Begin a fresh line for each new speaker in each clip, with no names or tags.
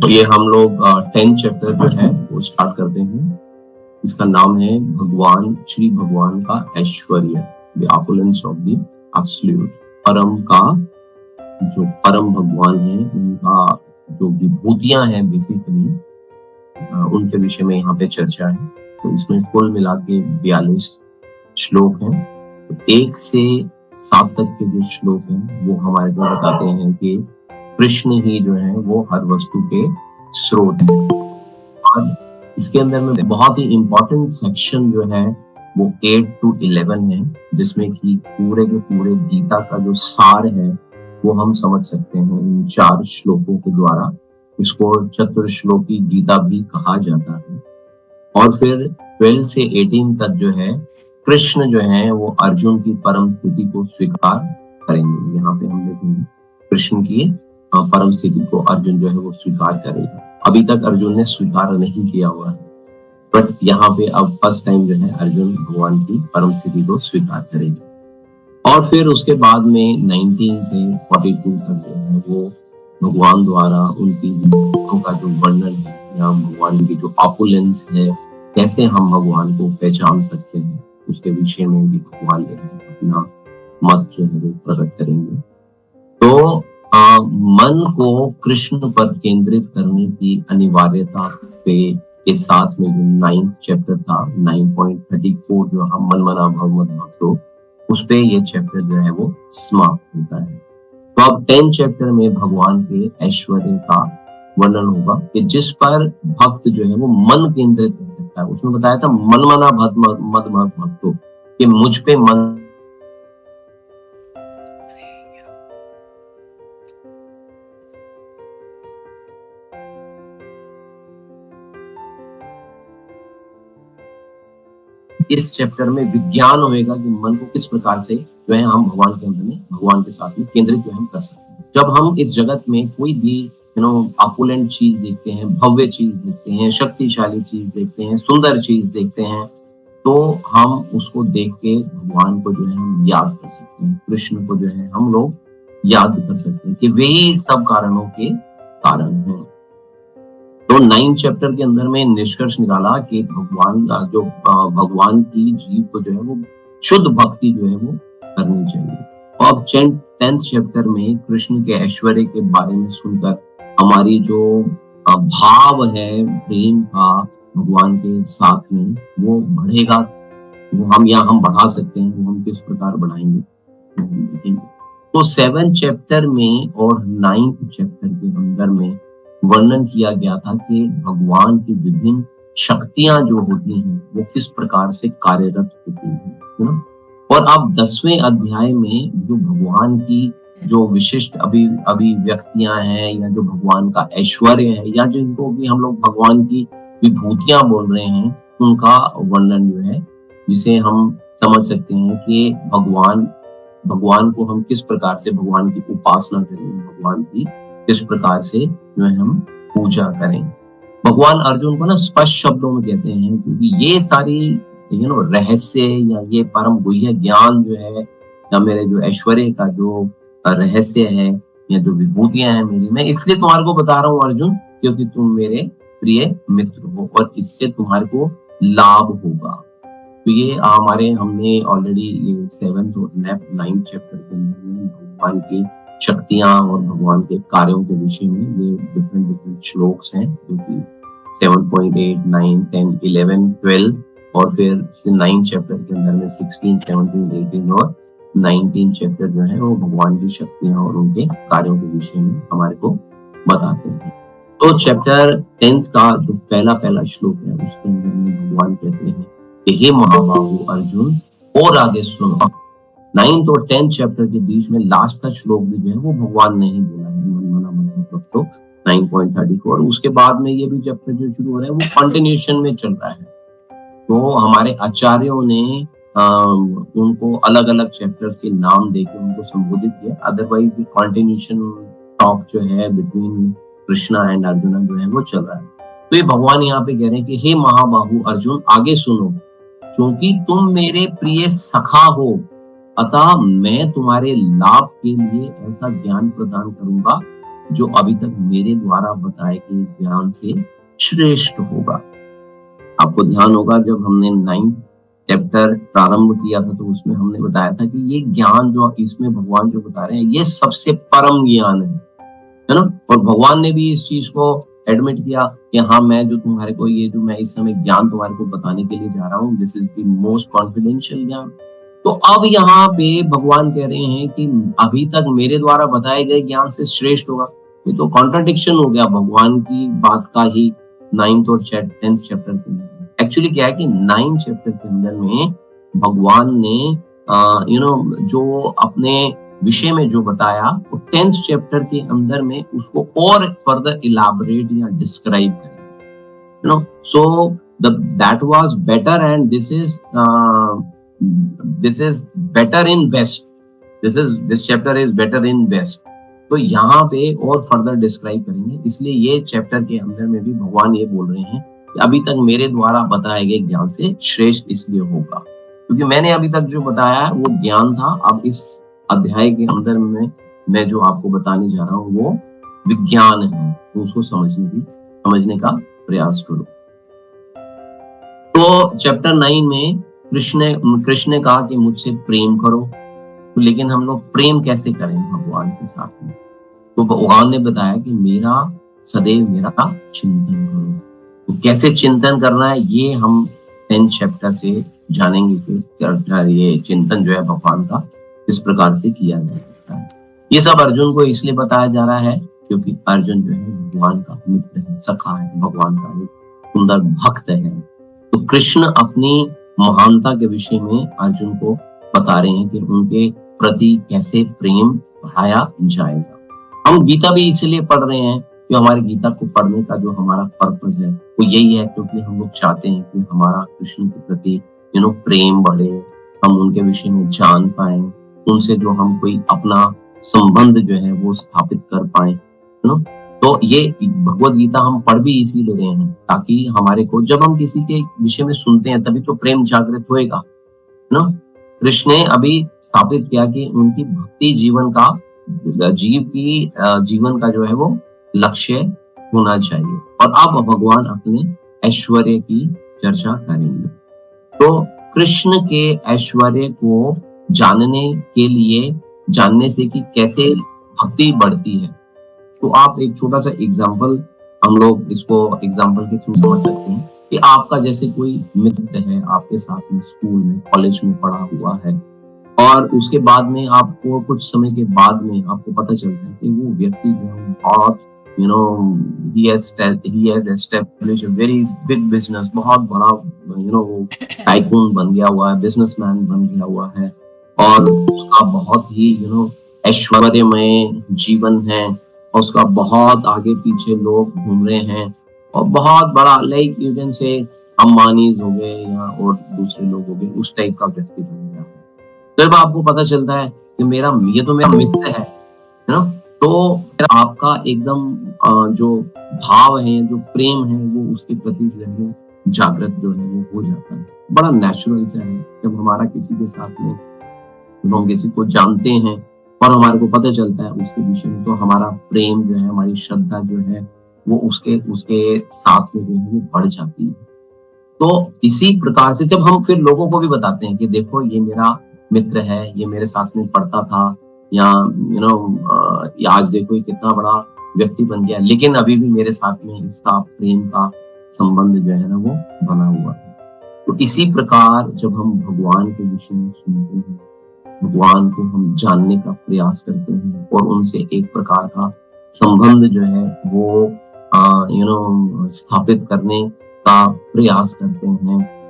तो ये हम लोग 10th चैप्टर जो है वो स्टार्ट करते हैं। इसका नाम है भगवान श्री भगवान का ऐश्वर्य, the opulence of the absolute. परम का जो परम भगवान है उनका जो विभूतियां हैं बेसिकली उनके विषय में यहाँ पे चर्चा है। तो इसमें कुल मिला के 42 श्लोक हैं। तो 1 से 7 तक के जो श्लोक हैं वो हमारे को बताते हैं कि कृष्ण ही जो है वो हर वस्तु के स्रोत है। और इसके अंदर में बहुत ही इंपॉर्टेंट सेक्शन जो है वो 8 to 11 है, जिसमें कि पूरे के पूरे गीता का जो सार है वो हम समझ सकते हैं इन 4 श्लोकों के द्वारा। इसको चतुर्श्लोकी गीता भी कहा जाता है। और फिर 12 से 18 तक जो है कृष्ण जो है वो अर्जुन की परम स्थिति को स्वीकार करेंगे। यहाँ पे हम देखेंगे कृष्ण की परम स्थिति को अर्जुन जो है वो स्वीकार करेगा। अभी तक अर्जुन ने स्वीकार नहीं किया हुआ है, बट यहाँ पे अब फर्स्ट टाइम जो है अर्जुन भगवान की परम स्थिति को स्वीकार करेगा। और फिर उसके बाद में 19 से 42 तक जो है वो भगवान द्वारा उनकी विभूतियों का जो वर्णन है या भगवान की जो ऑपुलेंस है, कैसे हम भगवान को पहचान सकते हैं, उसके विषय में भी भगवान जो है अपना मत जो है वो प्रकट करेंगे। तो मन को कृष्ण पर केंद्रित करने की अनिवार्यता के साथ में जो 9th चैप्टर था 9.34 जो हम मन मना भव मत भक्तो, उस पे ये चैप्टर जो है वो समाप्त होता है। तो अब 10th चैप्टर में भगवान के ऐश्वर्य का वर्णन होगा कि जिस पर भक्त जो है वो मन केंद्रित कर सकता है। उसमें बताया था मन मना मत भक्तो, कि मुझ पे मन इस चैप्टर में विज्ञान होएगा कि मन को किस प्रकार से जो है हम भगवान के अंदर में भगवान के साथ में केंद्रित जो हम कर सकते हैं। जब हम इस जगत में कोई भी ऑपुलेंट चीज देखते हैं, भव्य चीज देखते हैं, शक्तिशाली चीज देखते हैं, सुंदर चीज देखते हैं, तो हम उसको देख के भगवान को जो है हम याद कर सकते हैं, कृष्ण को जो है हम लोग याद कर सकते हैं कि वे ही सब कारणों के कारण हैं। तो 9th चैप्टर के अंदर में निष्कर्ष निकाला कि भगवान की जीव को जो है वो शुद्ध भक्ति जो है वो करनी चाहिए। और 10th चैप्टर में कृष्ण के ऐश्वर्य के बारे में सुनकर हमारी जो भाव है प्रेम का भगवान के साथ में वो बढ़ेगा। वो हम बढ़ा सकते हैं, वो हम किस प्रकार बढ़ाएंगे। तो 7th चैप्टर में और 9th चैप्टर के अंदर में वर्णन किया गया था कि भगवान की विभिन्न शक्तियां जो होती हैं वो किस प्रकार से कार्यरत होती हैं। और अब 10वें अध्याय में जो भगवान की जो विशिष्ट अभिव्यक्तियां हैं या जो भगवान का ऐश्वर्य है या जिनको भी हम लोग भगवान की विभूतियां बोल रहे हैं, उनका वर्णन जो है, जिसे हम समझ सकते हैं कि भगवान को हम किस प्रकार से भगवान की उपासना करें, भगवान की किस प्रकार से जो है हम पूजा करें। भगवान अर्जुन को ना स्पष्ट शब्दों में कहते हैं, क्योंकि ये सारी रहस्य या ये परम गुह्य ज्ञान जो है या मेरे जो ऐश्वर्य का जो रहस्य है या जो विभूतियां हैं मेरी, मैं इसलिए तुम्हारे को बता रहा हूँ अर्जुन, क्योंकि तुम मेरे प्रिय मित्र हो और इससे तुम्हारे को लाभ होगा। तो ये हमने ऑलरेडी ये 7th और 9th चैप्टर के अंदर भगवान की शक्तियां और भगवान के कार्यों के विषय में ये डिफरेंट श्लोक्स हैं, जो कि 7.8, 9, 10, 11, 12 और फिर 9th चैप्टर के अंदर में 16, 17, 18 और 19 चैप्टर जो है वो भगवान की शक्तियां और उनके कार्यों के विषय में हमारे को बताते हैं। तो चैप्टर 10th का जो पहला श्लोक है उसके अंदर में भगवान कहते हैं कि हे महाबाहु अर्जुन, और आगे सुनो। 9th और 10th चैप्टर के बीच में लास्ट का श्लोक भी जो है वो भगवान ने ही बोला है, मन मना मत भक्तो 9.34। और उसके बाद में ये भी चैप्टर जो शुरू हो रहा है वो कंटिन्यूएशन में चल रहा है। तो हमारे आचार्यों ने उनको अलग अलग चैप्टर्स के नाम देकर उनको संबोधित किया। अदरवाइज कंटिन्यूएशन टॉक जो है बिटवीन कृष्णा एंड अर्जुना जो है वो चल रहा है। तो ये भगवान यहाँ पे कह रहे हैं कि हे महाबाहु अर्जुन, आगे सुनो, क्योंकि तुम मेरे प्रिय सखा हो, अतः मैं तुम्हारे लाभ के लिए ऐसा ज्ञान प्रदान करूंगा जो अभी तक मेरे द्वारा बताए गए ज्ञान से श्रेष्ठ होगा। आपको ध्यान होगा जब हमने 9th चैप्टर प्रारंभ किया था तो उसमें हमने बताया था कि ये ज्ञान जो इसमें भगवान जो बता रहे हैं ये सबसे परम ज्ञान है ना? और भगवान ने भी इस चीज को एडमिट किया कि हाँ, मैं जो तुम्हारे को ये जो मैं इस समय ज्ञान तुम्हारे को बताने के लिए जा रहा हूँ, this is the most confidential ज्ञान। तो अब यहाँ पे भगवान कह रहे हैं कि अभी तक मेरे द्वारा बताए गए ज्ञान से श्रेष्ठ होगा। ये तो कॉन्ट्रडिक्शन हो गया भगवान की बात का ही 9th और 10th चैप्टर के अंदर। एक्चुअली क्या है कि 9th चैप्टर के अंदर में भगवान ने जो अपने विषय में जो बताया वो 10th चैप्टर के अंदर में उसको और फर्दर इलाबोरेट या डिस्क्राइब करें। So that was better and this is better in best. This chapter is better in best. तो यहाँ पे और फर्दर डिस्क्राइब करेंगे। इसलिए ये चैप्टर के अंदर में भी भगवान ये बोल रहे हैं कि अभी तक मेरे द्वारा बताए गए ज्ञान से श्रेष्ठ इसलिए होगा क्योंकि मैंने अभी तक जो बताया है वो ज्ञान था। अब इस अध्याय के अंदर में मैं जो आपको बताने जा रहा हूँ वो विज्ञान है, तो उसको समझने का प्रयास करो। तो चैप्टर 9 में कृष्ण ने कहा कि मुझसे प्रेम करो, तो लेकिन हम लोग प्रेम कैसे करें भगवान के साथ में? तो भगवान ने बताया कि सदैव मेरा चिंतन करो। तो कैसे चिंतन करना है ये हम 10th चैप्टर से जानेंगे कि ये चिंतन जो है भगवान का किस प्रकार से किया जा सकता है। ये सब अर्जुन को इसलिए बताया जा रहा है क्योंकि अर्जुन जो है भगवान का मित्र है, सखा है, भगवान का एक सुंदर भक्त है। तो कृष्ण अपनी महानता के विषय में अर्जुन को बता रहे हैं कि उनके प्रति कैसे प्रेम बढ़ाया जाएगा। हम गीता भी इसलिए पढ़ रहे हैं कि हमारी गीता को पढ़ने का जो हमारा पर्पस है वो यही है क्योंकि हम लोग चाहते हैं कि हमारा कृष्ण के प्रति प्रेम बढ़े, हम उनके विषय में जान पाए, उनसे जो हम कोई अपना संबंध जो है वो स्थापित कर पाए। तो ये भगवत गीता हम पढ़ भी इसीलिए रहे हैं ताकि हमारे को जब हम किसी के विषय में सुनते हैं तभी तो प्रेम जागृत होएगा ना। कृष्ण ने अभी स्थापित किया कि उनकी भक्ति जीवन का जो है वो लक्ष्य होना चाहिए। और अब भगवान अपने ऐश्वर्य की चर्चा करेंगे। तो कृष्ण के ऐश्वर्य को जानने से कि कैसे भक्ति बढ़ती है, तो आप एक छोटा सा एग्जाम्पल हम लोग इसको एग्जाम्पल के थ्रू समझ सकते हैं कि आपका जैसे कोई मित्र है आपके साथ में स्कूल में कॉलेज में पढ़ा हुआ है और उसके बाद में आपको कुछ समय के बाद में आपको पता चलता है कि वो व्यक्ति जो है बहुत he has established a very big business, बहुत बड़ा वो टाइकून बन गया हुआ है, बिजनेसमैन बन गया हुआ है और उसका बहुत ही ऐश्वर्यमय जीवन है और उसका बहुत आगे पीछे लोग घूम रहे हैं और बहुत बड़ा like you can say Ambanis हो गए या और दूसरे लोग हो गए, उस टाइप का व्यक्ति बन गया। तो जब आपको पता चलता है कि ये तो मेरा मित्र है ना, तो आपका एकदम जो भाव है जो प्रेम है वो उसके प्रति जो है जागृत जो है वो हो जाता है। बड़ा नेचुरल सा है जब हमारा किसी के साथ में हम किसी को जानते हैं और हमारे को पता चलता है उसके विषय में, तो हमारा प्रेम जो है हमारी श्रद्धा जो है वो उसके साथ में जो है वो बढ़ जाती है। तो इसी प्रकार से जब हम फिर लोगों को भी बताते हैं कि देखो ये मेरा मित्र है, ये मेरे साथ में पढ़ता था या आज देखो ये कितना बड़ा व्यक्ति बन गया, लेकिन अभी भी मेरे साथ में इसका प्रेम का संबंध जो है ना वो बना हुआ है। तो इसी प्रकार जब हम भगवान के विषय में सुनते हैं, भगवान को हम जानने का प्रयास करते हैं और उनसे एक प्रकार का संबंध जो है वो स्थापित करने का प्रयास करते हैं,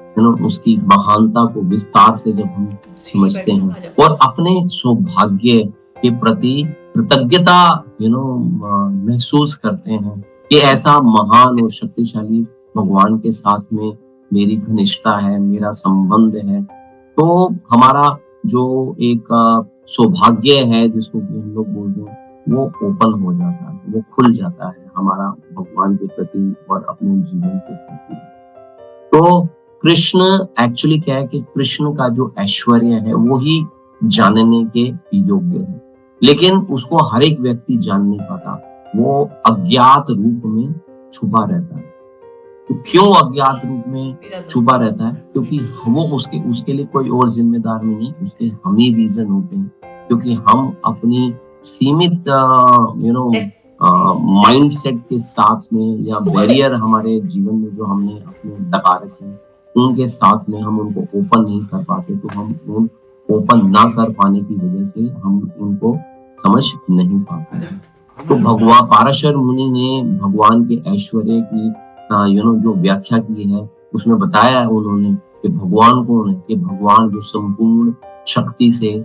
उसकी महानता को विस्तार से जब हम समझते हैं और अपने सौभाग्य के प्रति कृतज्ञता महसूस करते हैं कि ऐसा महान और शक्तिशाली भगवान के साथ में मेरी घनिष्ठता है, मेरा संबंध है, तो हमारा जो एक सौभाग्य है जिसको हम लोग बोलते हैं वो ओपन हो जाता है, वो खुल जाता है हमारा भगवान के प्रति और अपने जीवन के प्रति। तो कृष्ण एक्चुअली क्या है कि कृष्ण का जो ऐश्वर्य है वो ही जानने के योग्य है, लेकिन उसको हर एक व्यक्ति जान नहीं पाता। वो अज्ञात रूप में छुपा रहता है। तो क्यों अज्ञात रूप में छुपा रहता है? क्योंकि वो उसके उसके लिए कोई और जिम्मेदार नहीं है, उसके हम ही रीजन होते हैं। क्योंकि हम अपनी सीमित माइंड सेट के साथ में या बैरियर हमारे जीवन में जो हमने अपने लगा रखे हैं, उनके साथ में हम उनको ओपन नहीं कर पाते। तो हम उन ओपन ना कर पाने की वजह से हम उनको समझ नहीं पाते हैं। तो भगवान पाराशर मुनि ने भगवान के ऐश्वर्य की जो व्याख्या की है, उसमें बताया है उन्होंने कि भगवान कौन है? कि भगवान जो संपूर्ण शक्ति से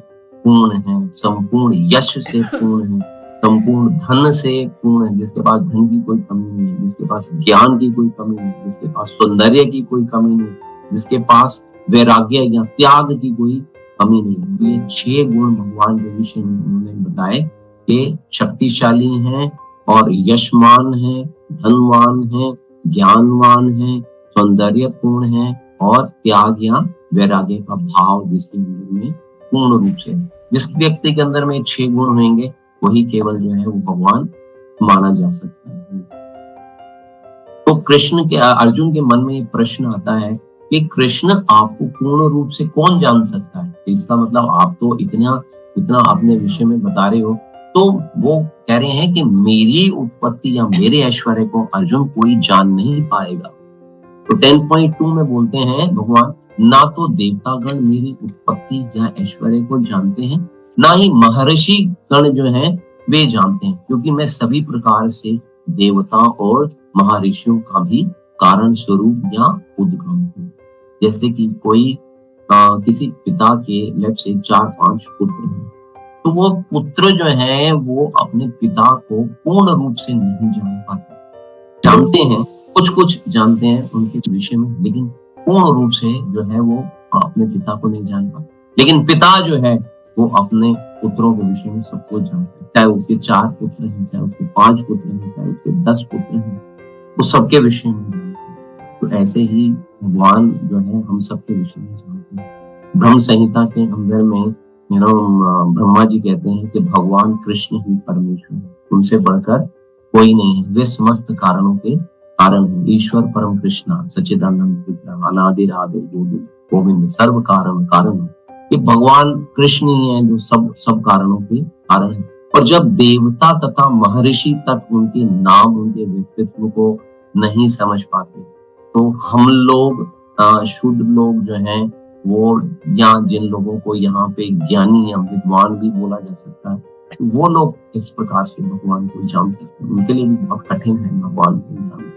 पूर्ण है, संपूर्ण यश से पूर्ण है, संपूर्ण धन से पूर्ण है, जिसके पास धन की कोई कमी नहीं है, जिसके पास ज्ञान की कोई कमी नहीं, जिसके पास सौंदर्य की कोई कमी नहीं, जिसके पास वैराग्य या त्याग की कोई कमी नहीं। ये 6 गुण भगवान के विषय में उन्होंने बताए कि शक्तिशाली हैं और यशमान है, धनवान है, ज्ञानवान है, सौंदर्यपूर्ण है और त्याग या वैराग्य का भाव जिसके अंदर में पूर्ण रूप से है। जिस व्यक्ति के अंदर में 6 गुण होंगे वही केवल जो है वो भगवान माना जा सकता है। तो कृष्ण के अर्जुन के मन में ये प्रश्न आता है कि कृष्ण आपको पूर्ण रूप से कौन जान सकता है? इसका मतलब आप तो इतना अपने विषय में बता रहे हो, तो वो कह रहे हैं कि मेरी उत्पत्ति या मेरे ऐश्वर्य को अर्जुन कोई जान नहीं पाएगा। तो 10.2 में बोलते हैं भगवान, ना तो देवतागण मेरी उत्पत्ति या ऐश्वर्य को जानते हैं, ना ही महर्षि गण जो है वे जानते हैं, क्योंकि मैं सभी प्रकार से देवता और महर्षियों का भी कारण स्वरूप या उद्गम हूँ। जैसे कि कोई किसी पिता के लेफ्ट से 4-5 पुत्र हैं, तो वो पुत्र जो है वो अपने पिता को पूर्ण रूप से नहीं जान पाते। जानते हैं, कुछ जानते हैं उनके विषय में, लेकिन पूर्ण रूप से जो है वो अपने पिता को नहीं जान पाते। लेकिन पिता जो है वो अपने पुत्रों के विषय में सब कुछ जानते हैं, चाहे उसके 4 पुत्र हैं, चाहे उसके 5 पुत्र हैं, चाहे उसके 10 पुत्र हैं, वो सबके विषय में जानते हैं। तो ऐसे ही भगवान जो है हम सबके विषय में जानते हैं। ब्रह्म संहिता के अंदर में ब्रह्मा जी कहते हैं कि भगवान कृष्ण ही परमेश्वर है, उनसे बढ़कर कोई नहीं है, वे समस्त कारणों के कारण है। ईश्वर परम कृष्णा सच्चिदानंद विग्रह अनादिर आदिर गोविंद सर्व कारण ये भगवान कृष्ण ही है जो सब कारणों के कारण है। और जब देवता तथा महर्षि तक उनके नाम, उनके व्यक्तित्व को नहीं समझ पाते, तो हम लोग शुद्ध लोग जो हैं वो, या जिन लोगों को यहाँ पे ज्ञानी या विद्वान भी बोला जा सकता है, वो लोग इस प्रकार से भगवान को जान सकते हैं। उनके लिए भी बहुत कठिन है भगवान को जानना।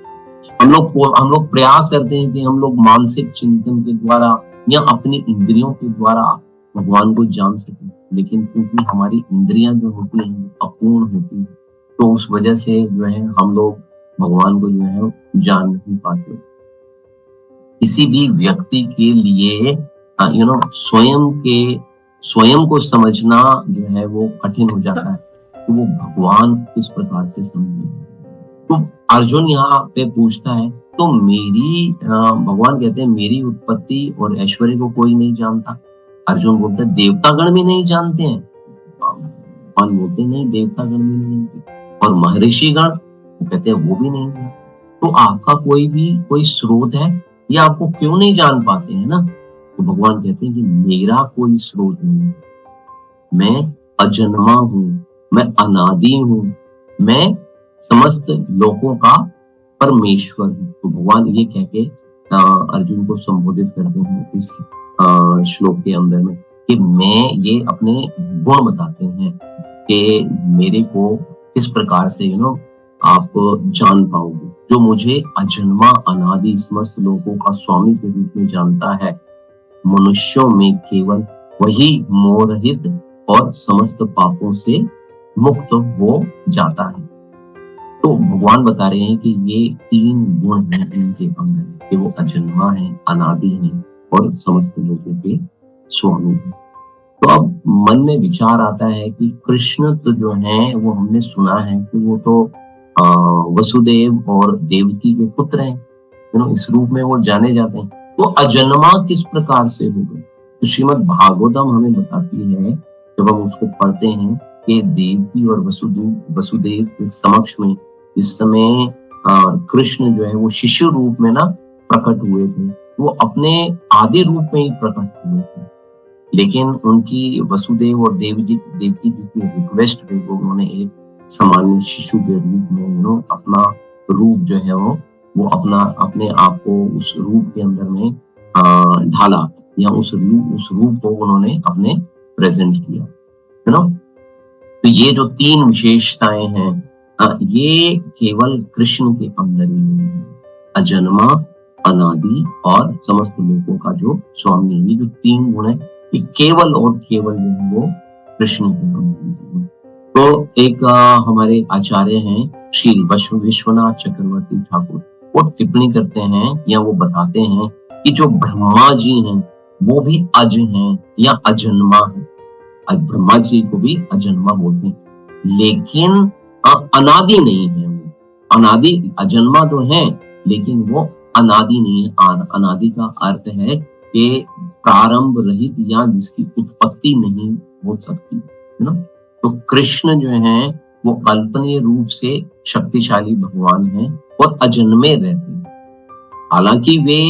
हम लोग प्रयास करते हैं कि हम लोग मानसिक चिंतन के द्वारा या अपनी इंद्रियों के द्वारा भगवान को जान सकें, लेकिन क्योंकि हमारी इंद्रियां जो होती हैं अपूर्ण होती हैं, तो उस वजह से जो है हम लोग भगवान को जो है जान नहीं पाते। किसी भी व्यक्ति के लिए स्वयं को समझना जो है वो कठिन हो जाता है, तो वो भगवान किस प्रकार से समझे। तो अर्जुन यहाँ पे पूछता है, तो भगवान कहते हैं मेरी उत्पत्ति और ऐश्वर्य को कोई नहीं जानता। अर्जुन बोलते हैं देवतागण भी नहीं जानते हैं। भगवान बोलते नहीं, देवतागण भी नहीं जानते। और महर्षि गण कहते हैं वो भी नहीं जानते। तो आपका कोई स्रोत है, ये आपको क्यों नहीं जान पाते हैं ना? तो भगवान कहते हैं कि मेरा कोई स्रोत नहीं है, मैं अजन्मा हूँ, मैं अनादि हूँ, मैं समस्त लोगों का परमेश्वर हूँ। तो भगवान ये कह के अर्जुन को संबोधित करते हैं इस श्लोक के अंदर में कि मैं, ये अपने गुण बताते हैं कि मेरे को किस प्रकार से आप जान पाओगे। जो मुझे अजन्मा अनादि समस्त लोगों का स्वामी के रूप में जानता है, मनुष्यों में केवल वही मोहरहित और समस्त पापों से मुक्त हो जाता है। तो भगवान बता रहे हैं कि ये 3 गुण हैं इनके अंदर, कि वो अजन्मा है, अनादि है और समस्त लोगों के स्वामी है। तो अब मन में विचार आता है कि कृष्ण तो जो है वो हमने सुना है कि वो तो वसुदेव और देवकी के पुत्र हैं, इस रूप में वो जाने जाते हैं। तो अजन्मा किस प्रकार से हो गए? तो श्रीमद् भागवतम हमें बताती है, जब हम उसको पढ़ते हैं के देवकी और वसुदेव के समक्ष में इस समय कृष्ण जो है वो शिशु रूप में ना प्रकट हुए थे। वो अपने आदि रूप में ही प्रकट हुए थे, लेकिन उनकी वसुदेव और देवकी जी की रिक्वेस्ट पे वो उन्होंने एक सामान्य शिशु के रूप में अपना रूप जो है वो अपने आप को उस रूप के अंदर में ढाला, या उस रूप को उन्होंने अपने प्रेजेंट किया, है ना। तो ये जो 3 विशेषताएं हैं, ये केवल कृष्ण के अंदर ही नहीं है। अजन्मा, अनादि और समस्त लोगों का जो स्वामी है, ये जो 3 गुण है, ये केवल और केवल जो है वो कृष्ण के अंदर है। तो एक हमारे आचार्य हैं श्री विश्वनाथ चक्रवर्ती ठाकुर, वो टिप्पणी करते हैं या वो बताते हैं कि जो ब्रह्मा जी हैं वो भी अज हैं या अजन्मा है। ब्रह्मा जी को भी अजन्मा बोलते हैं, लेकिन अनादि नहीं है वो। अनादि, अजन्मा तो है लेकिन वो अनादि नहीं है। अनादि का अर्थ है कि प्रारंभ रहित या जिसकी उत्पत्ति नहीं हो सकती, है ना। तो कृष्ण जो है वो कल्पनीय रूप से शक्तिशाली भगवान है और अजन्मे रहते हैं। हालांकि वे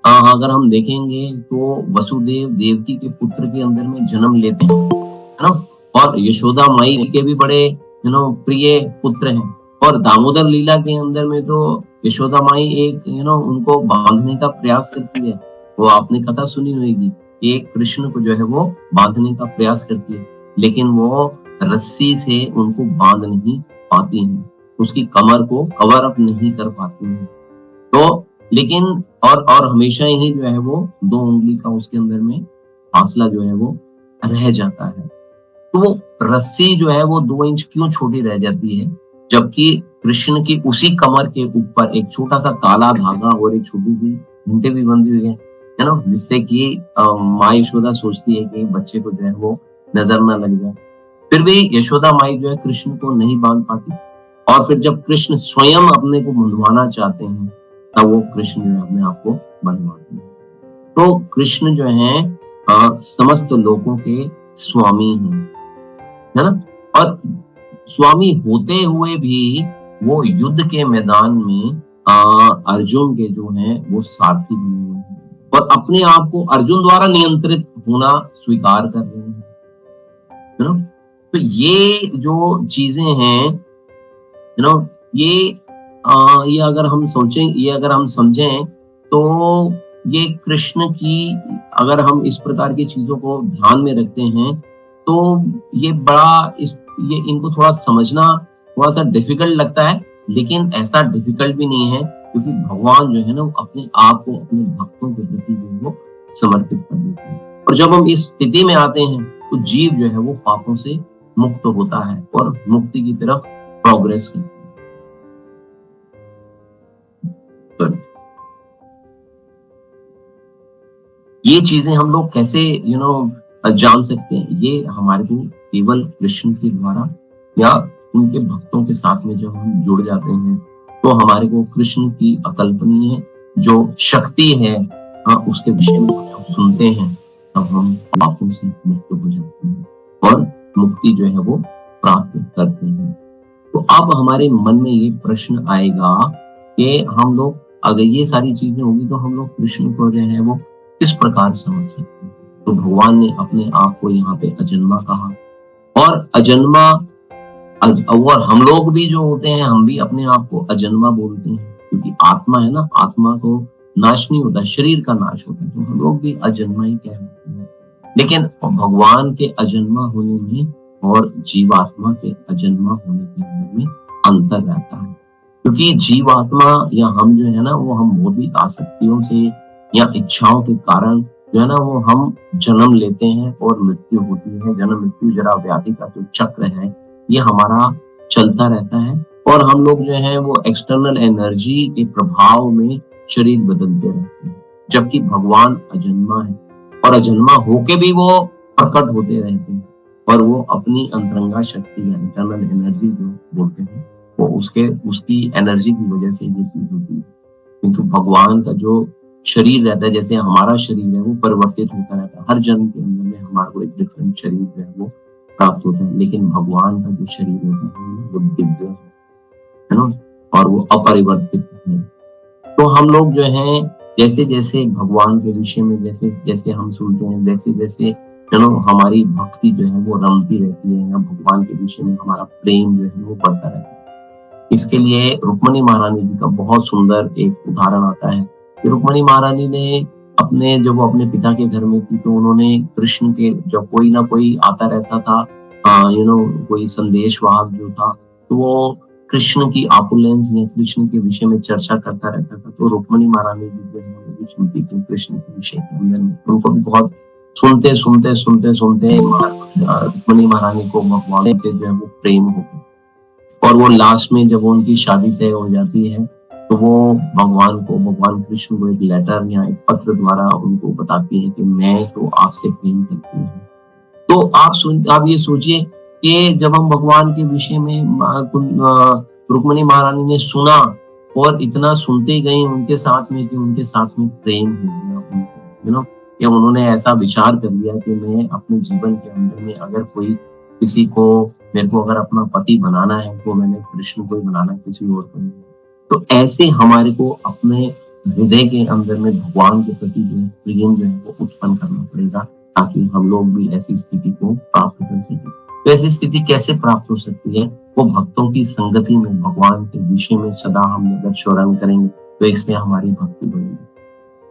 अगर हम देखेंगे तो वसुदेव देवकी के पुत्र के अंदर में जन्म लेते हैं, है ना, और यशोदा माई के भी बड़े प्रिय पुत्र हैं। और दामोदर लीला के अंदर में तो यशोदा माई एक उनको बांधने का प्रयास करती है। वो आपने कथा सुनी होगी, एक कृष्ण को जो है वो बांधने का प्रयास करती है, लेकिन वो रस्सी से उनको बांध नहीं पाती है, उसकी कमर को कवर अप नहीं कर पाती है। तो लेकिन और हमेशा ही जो है वो 2 उंगली का उसके अंदर में फासला जो है वो रह जाता है। तो वो रस्सी जो है वो 2 इंच क्यों छोटी रह जाती है, जबकि कृष्ण की उसी कमर के ऊपर एक छोटा सा काला धागा और एक छोटी सी घंटे भी बंधी हुई है ना, जिससे कि माँ यशोदा सोचती है कि बच्चे को जो है वो नजर ना लग जाए। फिर भी यशोदा माई जो है कृष्ण को नहीं बांध पाती, और फिर जब कृष्ण स्वयं अपने को बंधवाना चाहते हैं तब वो कृष्ण जो है अपने आप को बंधवाते हैं। तो कृष्ण जो है समस्त लोगों के स्वामी हैं, है ना। और स्वामी होते हुए भी वो युद्ध के मैदान में अर्जुन के जो हैं वो सारथी बने हुए हैं और अपने आप को अर्जुन द्वारा नियंत्रित होना स्वीकार कर रहे हैं, है ना। तो ये जो चीजें हैं, यू नो, ये अगर हम सोचें, ये अगर हम समझें तो ये कृष्ण की, अगर हम इस प्रकार की चीजों को ध्यान में रखते हैं तो ये ये इनको थोड़ा समझना थोड़ा सा डिफिकल्ट लगता है, लेकिन ऐसा डिफिकल्ट भी नहीं है, क्योंकि भगवान जो है ना वो अपने आप को अपने भक्तों के प्रति जो है वो समर्पित कर देते हैं। और जब हम इस स्थिति में आते हैं तो जीव जो है वो पापों से मुक्त होता है और मुक्ति की तरफ प्रोग्रेस करता है। ये चीजें हम लोग कैसे जान सकते हैं? ये हमारे को केवल कृष्ण के द्वारा या उनके भक्तों के साथ में जब हम जुड़ जाते हैं तो हमारे को कृष्ण की अकल्पनीय जो शक्ति है उसके विषय में जब सुनते हैं तब हम पापों से मुक्त हो जाते हैं और मुक्ति जो है वो प्राप्त करते हैं। तो अब हमारे मन में ये प्रश्न आएगा कि हम लोग, अगर ये सारी चीजें होगी तो हम लोग कृष्ण को जो है वो किस प्रकार समझ सकते हैं? तो भगवान ने अपने आप को यहाँ पे अजन्मा कहा, और अजन्मा, और हम लोग भी जो होते हैं हम भी अपने आप को अजन्मा बोलते हैं, क्योंकि आत्मा है ना, आत्मा को नाश नहीं होता, शरीर का नाश होता है, तो हम लोग भी अजन्मा ही कहते हैं। लेकिन भगवान के अजन्मा होने में और जीवात्मा के अजन्मा होने के अंदर में अंतर रहता है, क्योंकि जीवात्मा या हम जो है ना वो हम भौतिक आसक्तियों से या इच्छाओं के कारण जो है ना वो हम जन्म लेते हैं और मृत्यु होती है। जन्म मृत्यु जरा व्याधि का जो चक्र है ये हमारा चलता रहता है, और हम लोग जो है वो एक्सटर्नल एनर्जी के प्रभाव में शरीर बदलते रहते हैं, जबकि भगवान अजन्मा है और अजन्मा होके भी वो प्रकट होते रहते हैं, और वो अपनी अंतरंगा शक्ति या इंटरनल एनर्जी जो बोलते हैं वो उसकी एनर्जी की वजह से ये चीज होती है। क्योंकि भगवान का जो शरीर रहता है, जैसे हमारा शरीर है वो परिवर्तित होता रहता है, हर जन्म के अंदर में हमारे को एक डिफरेंट शरीर जो है वो प्राप्त होता है, लेकिन भगवान का जो शरीर होता है वो दिव्य है ना, और वो अपरिवर्तित है। तो हम लोग जो हैं जैसे-जैसे भगवान के विषय में जैसे-जैसे हम सुनते हैं, वैसे-वैसे हमारी भक्ति जो है वो रमती रहती है, या भगवान के विषय में हमारा प्रेम जो है वो बढ़ता रहता है। इसके लिए रुक्मिणी महारानी जी का बहुत सुंदर एक उदाहरण आता है कि रुक्मिणी महारानी ने जब वो अपने पिता के घर में थी, तो उन्होंने कृष्ण के, जब कोई ना कोई आता रहता था, कोई संदेशवाहक जो था, तो वो कृष्ण की आपुलेंस या कृष्ण के विषय में चर्चा करता रहता था। तो रुक्मिणी महारानी जी जो है वो भी सुनती थी कृष्ण के विषय के अंदर में, उनको भी बहुत सुनते रुक्मिणी महारानी को भगवान से जो है वो प्रेम हो गया। और वो लास्ट में जब उनकी शादी तय हो जाती है, तो वो भगवान कृष्ण को एक लेटर या एक पत्र द्वारा उनको बताती है कि मैं तो आपसे प्रेम करती हूँ। तो आप ये सोचिए कि जब हम भगवान के विषय में रुक्मिणी महारानी ने सुना और इतना सुनते ही गई उनके साथ में कि उनके साथ में प्रेम हो गया उनको, कि उन्होंने ऐसा विचार कर लिया कि मैं अपने जीवन के अंदर में अगर मेरे को अगर अपना पति बनाना है, तो मैंने कृष्ण को ही बनाना है, किसी और को नहीं। तो ऐसे हमारे को अपने हृदय के अंदर में भगवान के प्रति जो है प्रेम जो है वो उत्पन्न करना पड़ेगा, ताकि हम लोग भी ऐसी स्थिति को प्राप्त कर सकें। तो ऐसी स्थिति कैसे प्राप्त हो सकती है? वो भक्तों की संगति में भगवान के विषय में सदा हम अगर स्मरण करेंगे, तो इससे हमारी भक्ति बढ़ेगी।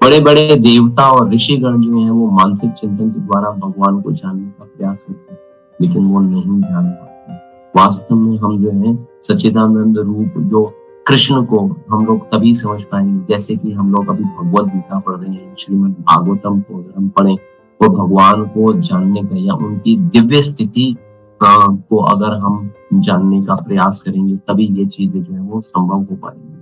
बड़े-बड़े देवता और ऋषिगण जो हैं वो मानसिक चिंतन के द्वारा भगवान को जानने का प्रयास करते हैं, लेकिन वो नहीं जान पाते। वास्तव में हम जो है सच्चिदानंद रूप जो कृष्ण को हम लोग तभी समझ पाएंगे, जैसे कि हम लोग अभी भगवद गीता पढ़ रहे हैं, श्रीमद् भागवतम को अगर हम पढ़ें, तो भगवान को जानने का या उनकी दिव्य स्थिति को अगर हम जानने का प्रयास करेंगे, तभी ये चीजें जो है वो संभव हो पाएंगी।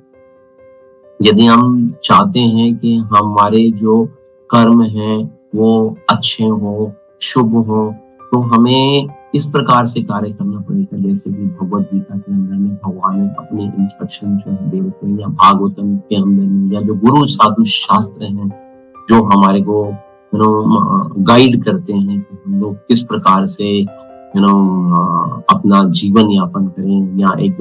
यदि हम चाहते हैं कि हमारे जो कर्म हैं वो अच्छे हो, शुभ हो, तो हमें इस प्रकार से कार्य करना पड़ेगा, जैसे कि भगवद गीता के अंदर में भगवान ने अपने इंस्ट्रक्शन जो है देते हैं, या भागवतम के अंदर में, या जो गुरु साधु शास्त्र हैं जो हमारे को गाइड करते हैं कि हम लोग किस प्रकार से अपना जीवन यापन करें। या एक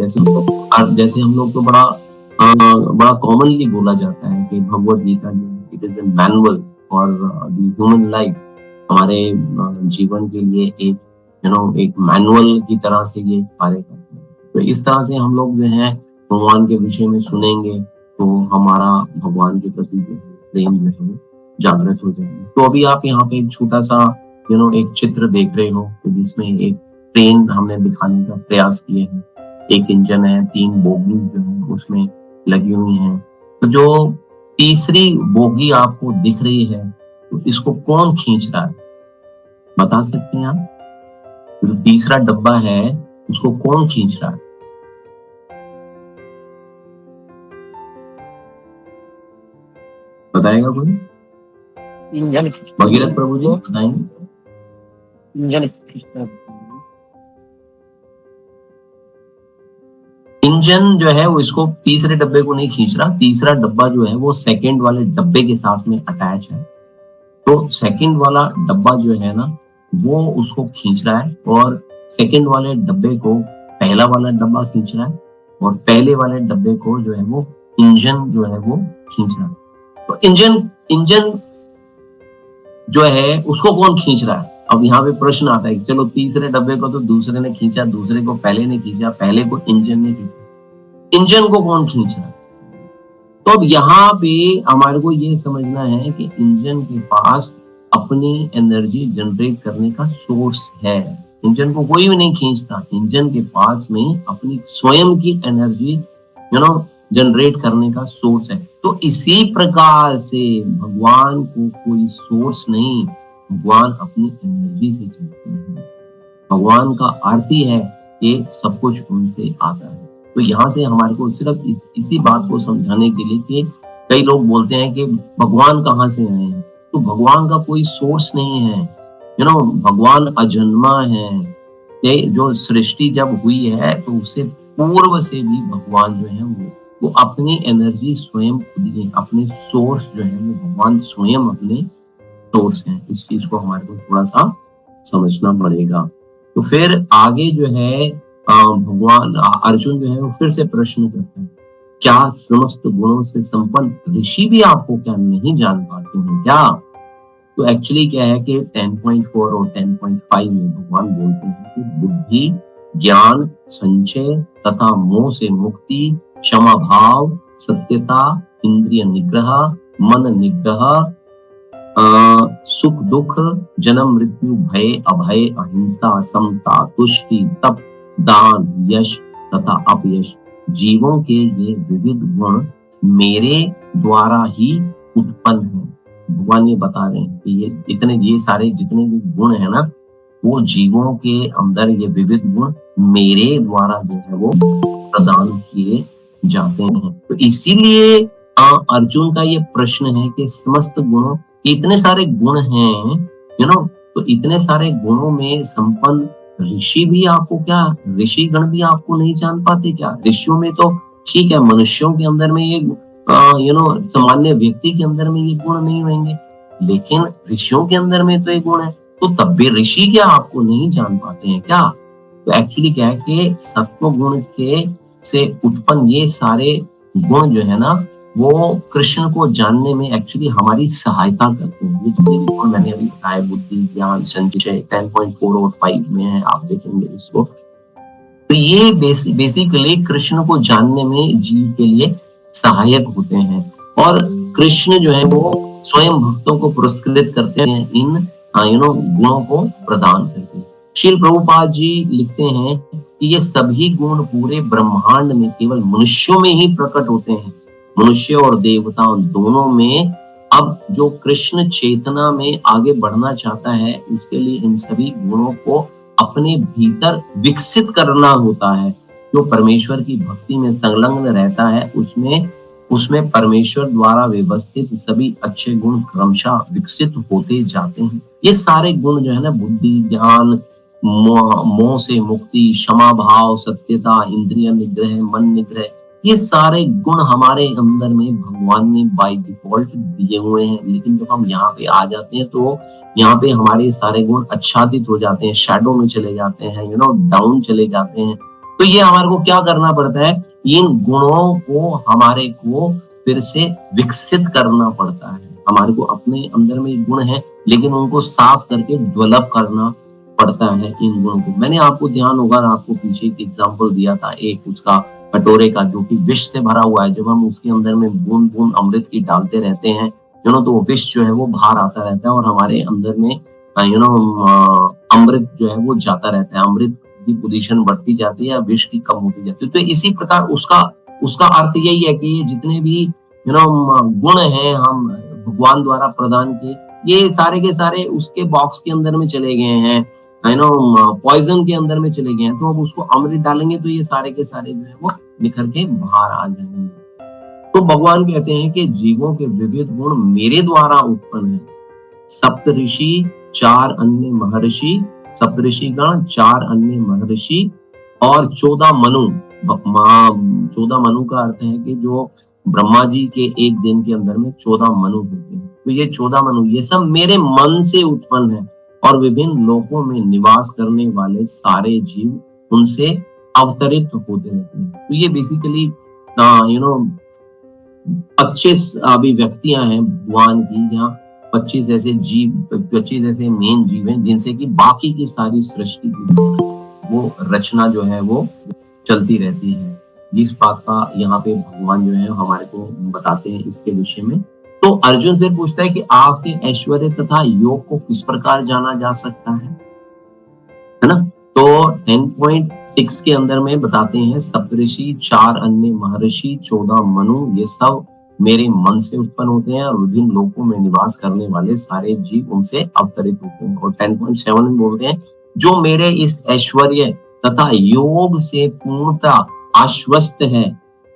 जैसे हम लोग तो बड़ा कॉमनली बोला जाता है कि भगवद गीता जो it is a manual for the human life, हमारे जीवन के लिए एक मैनुअल की तरह से ये कार्य करते हैं। तो इस तरह से हम लोग जो है भगवान के विषय में सुनेंगे, तो हमारा भगवान के प्रति जो प्रेम जो है जागृत हो जाएंगे। तो अभी आप यहाँ पे एक छोटा सा एक चित्र देख रहे हो, तो जिसमें एक ट्रेन हमने दिखाने का प्रयास किया है। एक इंजन है, 3 बोगी जो है उसमें लगी हुई हैं। तो जो तीसरी बोगी आपको दिख रही है, तो इसको कौन खींच रहा है, बता सकते हैं आप? जो तीसरा डब्बा है उसको कौन खींच रहा है? बताएगा कोई?
इंजन
भगीरथ प्रभु जी बताएंगे। इंजन जो है वो इसको तीसरे डब्बे को नहीं खींच रहा। तीसरा डब्बा जो है वो सेकंड वाले डब्बे के साथ में अटैच है। तो सेकंड वाला डब्बा जो है ना, वो उसको खींच रहा है, और सेकंड वाले डब्बे को पहला वाला डब्बा खींच रहा है, और पहले वाले डब्बे को जो है वो इंजन जो है वो खींच रहा है। तो इंजन जो है उसको कौन खींच रहा है? अब यहाँ पे प्रश्न आता है, चलो तीसरे डब्बे को तो दूसरे ने खींचा, दूसरे को पहले ने खींचा, पहले को इंजन ने खींचा, इंजन को कौन खींच रहा है? तो अब यहाँ पे हमारे को ये समझना है कि इंजन के पास अपनी एनर्जी जनरेट करने का सोर्स है। इंजन को कोई भी नहीं खींचता। इंजन के पास में अपनी स्वयं की एनर्जी जनरेट करने का सोर्स है। तो इसी प्रकार से भगवान को कोई सोर्स नहीं, भगवान अपनी एनर्जी से चलते हैं। भगवान का आरती है कि सब कुछ उनसे आता है। तो यहाँ से हमारे को सिर्फ इसी बात को समझाने के लिए कि कई लोग बोलते हैं कि भगवान कहाँ से आए हैं, तो भगवान का कोई सोर्स नहीं है। भगवान अजन्मा है। जो सृष्टि जब हुई है तो उससे पूर्व से भी भगवान जो है वो अपनी एनर्जी स्वयं खुद ही, अपने सोर्स जो है वो भगवान स्वयं अपने सोर्स हैं। इस चीज को हमारे को थोड़ा सा समझना पड़ेगा। तो फिर आगे जो है भगवान अर्जुन जो है वो फिर से प्रश्न करता है, क्या समस्त गुणों से संपन्न ऋषि भी आपको क्या नहीं जान पाते हैं क्या? तो एक्चुअली क्या है कि 10.4 और 10.5 में भगवान बोलते हैं कि बुद्धि, ज्ञान, संचय तथा मोह से मुक्ति, क्षमा भाव, सत्यता, इंद्रिय निग्रह, मन निग्रह, सुख दुख, जन्म मृत्यु, भय अभय, अहिंसा, समता, तुष्टि, तप, दान, यश तथा अपयश, जीवों के ये विविध गुण मेरे द्वारा ही उत्पन्न है। भगवान ये बता रहे हैं कि ये सारे जितने भी गुण है ना, वो जीवों के अंदर ये विविध गुण मेरे द्वारा जो है वो प्रदान किए जाते हैं। तो इसीलिए अर्जुन का ये प्रश्न है कि समस्त गुणों, इतने सारे गुण हैं, तो इतने सारे गुणों में संपन्न ऋषि भी आपको क्या, ऋषि गण भी आपको नहीं जान पाते क्या? ऋषियों में तो ठीक है, मनुष्यों के अंदर में ये सामान्य व्यक्ति के अंदर में ये गुण नहीं होंगे, लेकिन ऋषियों के अंदर में तो ये गुण है, तो तब भी ऋषि क्या आपको नहीं जान पाते हैं क्या? तो एक्चुअली क्या है कि सत्व गुण के से उत्पन्न ये सारे गुण जो है ना, वो कृष्ण को जानने में एक्चुअली हमारी सहायता करते हैं। ये जितने भी गुण मैंने अभी बताए, बुद्धि, ज्ञान, संचय 10.4 और 5 में है, आप देखेंगे इसको। तो ये बेसिकली कृष्ण को जानने में जीव के लिए सहायक होते हैं, और कृष्ण जो है वो स्वयं भक्तों को पुरस्कृत करते हैं इन गुणों को प्रदान करके। श्रील प्रभुपाद जी लिखते हैं कि ये सभी गुण पूरे ब्रह्मांड में केवल मनुष्यों में ही प्रकट होते हैं, मनुष्य और देवता दोनों में। अब जो कृष्ण चेतना में आगे बढ़ना चाहता है, उसके लिए इन सभी गुणों को अपने भीतर विकसित करना होता है। जो परमेश्वर की भक्ति में संलग्न रहता है, उसमें परमेश्वर द्वारा व्यवस्थित सभी अच्छे गुण क्रमशः विकसित होते जाते हैं। ये सारे गुण जो है ना, बुद्धि, ज्ञान, मोह से मुक्ति, क्षमा भाव, सत्यता, इंद्रिय निग्रह, मन निग्रह, ये सारे गुण हमारे अंदर में भगवान ने बाय डिफॉल्ट दिए हुए हैं। लेकिन जब हम यहाँ पे आ जाते हैं, तो यहाँ पे हमारे सारे गुण आच्छादित हो जाते हैं, शैडो में चले जाते हैं, डाउन चले जाते हैं। तो ये हमारे को क्या करना पड़ता है, इन गुणों को हमारे को फिर से विकसित करना पड़ता है। हमारे को अपने अंदर में गुण है, लेकिन उनको साफ करके डेवलप करना पड़ता है इन गुणों को। मैंने आपको ध्यान होगा, आपको पीछे एक एग्जाम्पल दिया था, एक उसका कटोरे का, जो कि विष से भरा हुआ है। जब हम उसके अंदर में बूंद बूंद अमृत की डालते रहते हैं, तो वो विष जो है वो बाहर आता रहता है, और हमारे अंदर में अमृत जो है वो जाता रहता है। अमृत की पोजीशन बढ़ती जाती है, विष की कम होती जाती है। तो इसी प्रकार उसका अर्थ यही है कि ये जितने भी गुण हैं हम भगवान द्वारा प्रदान किए, ये सारे के सारे उसके बॉक्स के अंदर में चले गए हैं, पॉइजन के अंदर में चले गए हैं। तो अब उसको अमृत डालेंगे तो ये सारे के सारे जो है वो निखर के बाहर आ जाएंगे। तो भगवान कहते हैं कि जीवों के विविध गुण मेरे द्वारा उत्पन्न है। सप्त ऋषि, 4 अन्य महर्षि, सप्तऋषि गण, 4 अन्य महर्षि और 14 मनु। 14 मनु का अर्थ है कि जो ब्रह्मा जी के एक दिन के अंदर में 14 मनु होते हैं। तो ये 14 मनु, ये सब मेरे मन से उत्पन्न है, और विभिन्न लोकों में निवास करने वाले सारे जीव उनसे अवतरित होते रहते हैं। तो ये बेसिकली 25 अभिव्यक्तियां हैं भगवान की, जहाँ 25 ऐसे मेन जीव हैं जिनसे कि बाकी की सारी सृष्टि की वो रचना जो है वो चलती रहती है। इस बात का यहाँ पे भगवान जो है हमारे को बताते हैं इसके विषय में। तो अर्जुन फिर पूछता है कि आपके ऐश्वर्य तथा योग को किस प्रकार जाना जा सकता है ना? तो 10.6 के अंदर में बताते हैं, सप्तऋषि, 4 अन्य महर्षि, 14 मनु, ये सब मेरे मन से उत्पन्न होते हैं, और विभिन्न लोकों में निवास करने वाले सारे जीव उनसे अवतरित होते हैं। और 10.7 में बोलते हैं, जो मेरे इस ऐश्वर्य तथा योग से पूर्णतः आश्वस्त है,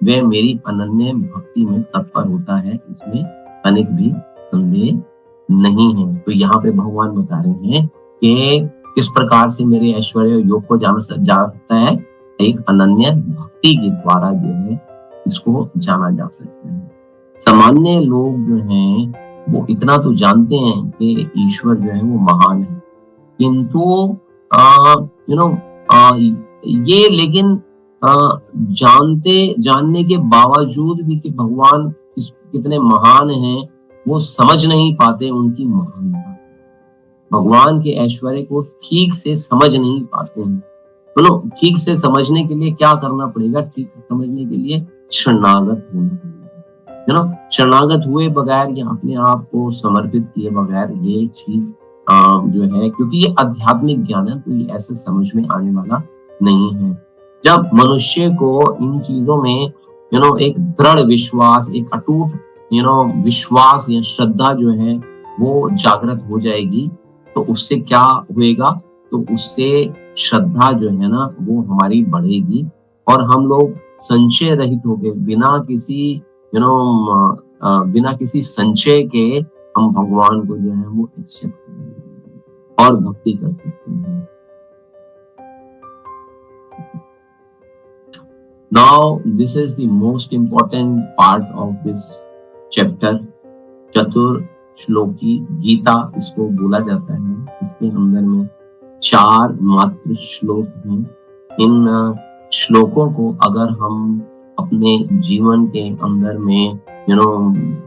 वह मेरी अनन्य भक्ति में तत्पर होता है, इसमें तनिक भी संदेह नहीं है। तो यहाँ पे भगवान बता रहे हैं कि किस प्रकार से मेरे ऐश्वर्य योग को जाना सकता है, एक अनन्य भक्ति के द्वारा जो है इसको जाना जा सकता है। सामान्य लोग जो हैं वो इतना तो जानते हैं कि ईश्वर जो है वो महान है, किंतु यू नो ये लेकिन जानने के बावजूद भी कि भगवान कितने महान हैं, वो समझ नहीं पाते उनकी महानता। भगवान के ऐश्वर्य को ठीक से समझ नहीं पाते हैं। बोलो, ठीक से समझने के लिए क्या करना पड़ेगा? ठीक से समझने के लिए शरणागत होना पड़ेगा, शरणागत हुए बगैर या अपने आप को समर्पित किए बगैर ये चीज जो है, क्योंकि ये आध्यात्मिक ज्ञान है, तो ये ऐसे समझ में आने वाला नहीं है। जब मनुष्य को इन चीजों में एक दृढ़ विश्वास, एक अटूट विश्वास या श्रद्धा जो है वो जागृत हो जाएगी, तो उससे क्या होएगा? तो उससे श्रद्धा जो है ना वो हमारी बढ़ेगी और हम लोग संशय रहित हो गए, बिना किसी संशय के हम भगवान को जो है वो एक्सेप्ट करेंगे और भक्ति कर सकते हैं। Now this is the most important part of this chapter. चतुर श्लोकी गीता इसको बोला जाता है। इसके अंदर में 4 मात्र श्लोक हैं। इन श्लोकों को अगर हम अपने जीवन के अंदर में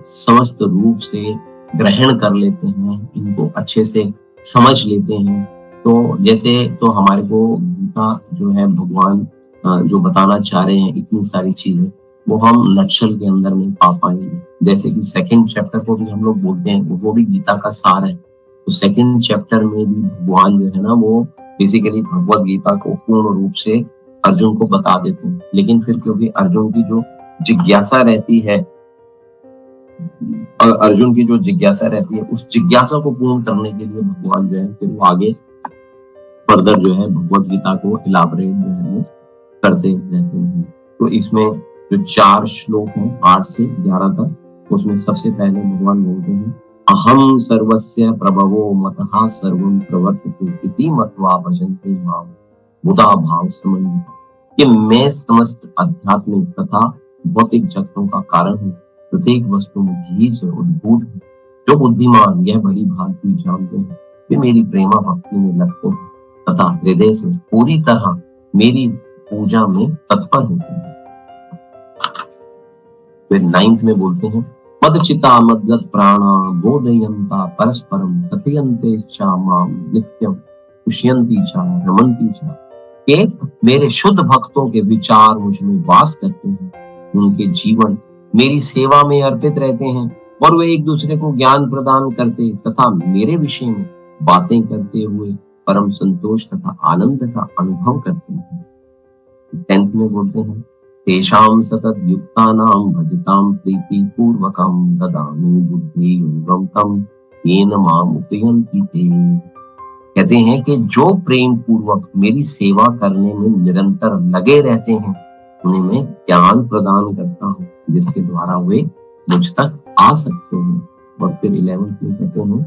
समस्त रूप से ग्रहण कर लेते हैं, इनको अच्छे से समझ लेते हैं, तो जैसे तो हमारे को गीता जो है भगवान जो बताना चाह रहे हैं, इतनी सारी चीजें वो हम नक्शल के अंदर में पा पाएंगे। जैसे कि 2nd चैप्टर को भी हम लोग बोलते हैं, वो भी गीता का सार है। तो 2nd चैप्टर में भी भगवान जो है ना वो बेसिकली भगवत गीता को पूर्ण रूप से अर्जुन को बता देते हैं। लेकिन फिर क्योंकि अर्जुन की जो जिज्ञासा रहती है, उस जिज्ञासा को पूर्ण करने के लिए भगवान जो है फिर वो आगे फर्दर जो है भगवत गीता को इलाबरेट जो है वो करते रहते हैं। तो इसमें जो 4 श्लोक हैं 8 से 11 तक, उसमें सबसे पहले भगवान बोलते हैं, अहम सर्वस्य प्रभवो मतः सर्वं प्रवर्तते इति मत्वा भजन्ते मां बुधा भाव समन्विता, कि मैं समस्त आध्यात्मिक तथा भौतिक जगतों का कारण हूँ, प्रत्येक वस्तु में बीज से उद्भूत है। जो बुद्धिमान यह भली भांति जानते हैं, वे मेरी प्रेमा भक्ति में लगते हैं तथा हृदय से पूरी तरह मेरी पूजा में तत्पर होते हैं। फिर 9th में बोलते हैं, मदचिता मद्गत प्राणा बोधयन्ता परस्परम कथयन्ते च मां नित्यं पुष्यन्ति च रमन्ति च, कि मेरे शुद्ध भक्तों के विचार मुझ में वास करते हैं, उनके जीवन मेरी सेवा में अर्पित रहते हैं और वे एक दूसरे को ज्ञान प्रदान करते तथा मेरे विषय में बातें करते हुए परम संतोष तथा आनंद का अनुभव करते हैं। 10th में बोलते हैं, तेषां सतत युक्तानां भजतां प्रीति पूर्वकं ददामि बुद्धि योगं तं येन माम् उपयन्ति ते। कहते हैं कि जो प्रेम पूर्वक मेरी सेवा करने में निरंतर लगे रहते हैं, उन्हें मैं ज्ञान प्रदान करता हूँ, जिसके द्वारा वे मुझ तक आ सकते हैं। और फिर 11th में कहते हैं,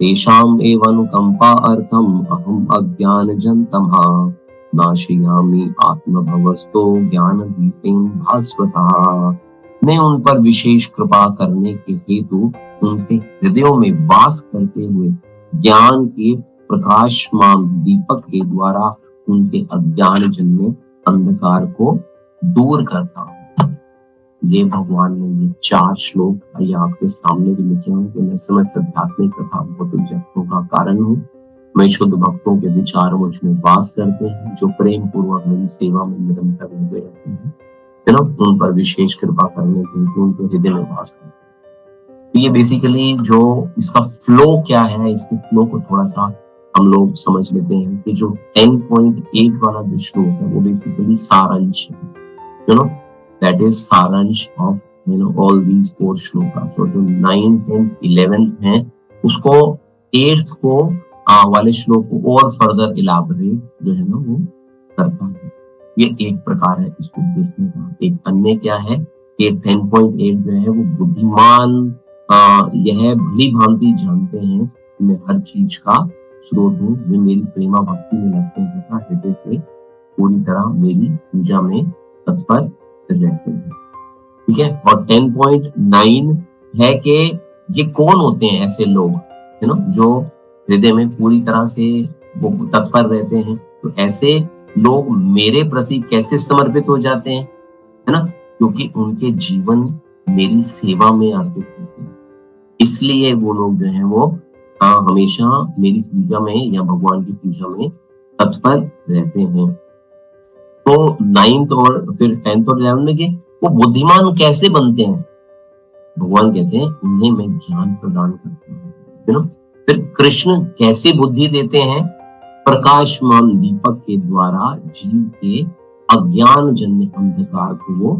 तेषां एव अनुकंपा अर्थम अहम अज्ञानजं तमः नाशयामि आत्मभवस्तो ज्ञान दीपेन भास्वता। मैं उन पर विशेष कृपा करने के हेतु उनके हृदयों में वास करते हुए ज्ञान के प्रकाशमान दीपक के द्वारा उनके अज्ञान जन्य अंधकार को दूर करता हूँ। ये भगवान ने ये 4 श्लोक ये आपके सामने भी लिखे हैं कि मैं समस्त आध्यात्मिक तथा भौतिक जगतों का कारण हूँ। मैं शुद्ध भक्तों के विचार मुझ में वास करते हैं, जो प्रेम पूर्वक मेरी सेवा में निरंतर लगे रहते हैं, उन पर विशेष कृपा करने के लिए उनके हृदय में वास करते हैं। तो ये बेसिकली जो इसका फ्लो क्या है, इसके फ्लो को थोड़ा सा हम लोग समझ लेते हैं कि जो 10.8 वाला जो श्लोक है वो बेसिकली सारांश है, that is सारांश of all these 4 श्लोका। तो जो 9th and 11th है उसको 8th को वाले श्लोक को और फर्दर इलाबरेट जो है ना वो करता है। ये एक प्रकार है इसको देखने का। एक अन्य क्या है कि 10.8 जो है वो बुद्धिमान यह भली भांति जानते हैं कि मैं हर चीज का स्रोत हूँ, वे मेरी प्रेमा भक्ति में लगते हैं तथा हृदय से पूरी तरह मेरी पूजा में तत्पर रहते हैं। ठीक है। और 10.9 है कि ये कौन होते हैं ऐसे लोग, जो हृदय में पूरी तरह से वो तत्पर रहते हैं। तो ऐसे लोग मेरे प्रति कैसे समर्पित हो जाते हैं, है ना? क्योंकि उनके जीवन मेरी सेवा में अर्पित होते हैं। इसलिए वो लोग जो हैं वो हमेशा मेरी पूजा में या भगवान की पूजा में तत्पर रहते हैं। तो 9th और फिर 10th और 11th में कि वो बुद्धिमान कैसे बनते हैं? भगवान कहते हैं उन्हें मैं ज्ञान प्रदान करता हूँ, है ना? फिर कृष्ण कैसे बुद्धि देते हैं? प्रकाशमान दीपक के द्वारा जीव के अज्ञान जन्य अंधकार को वो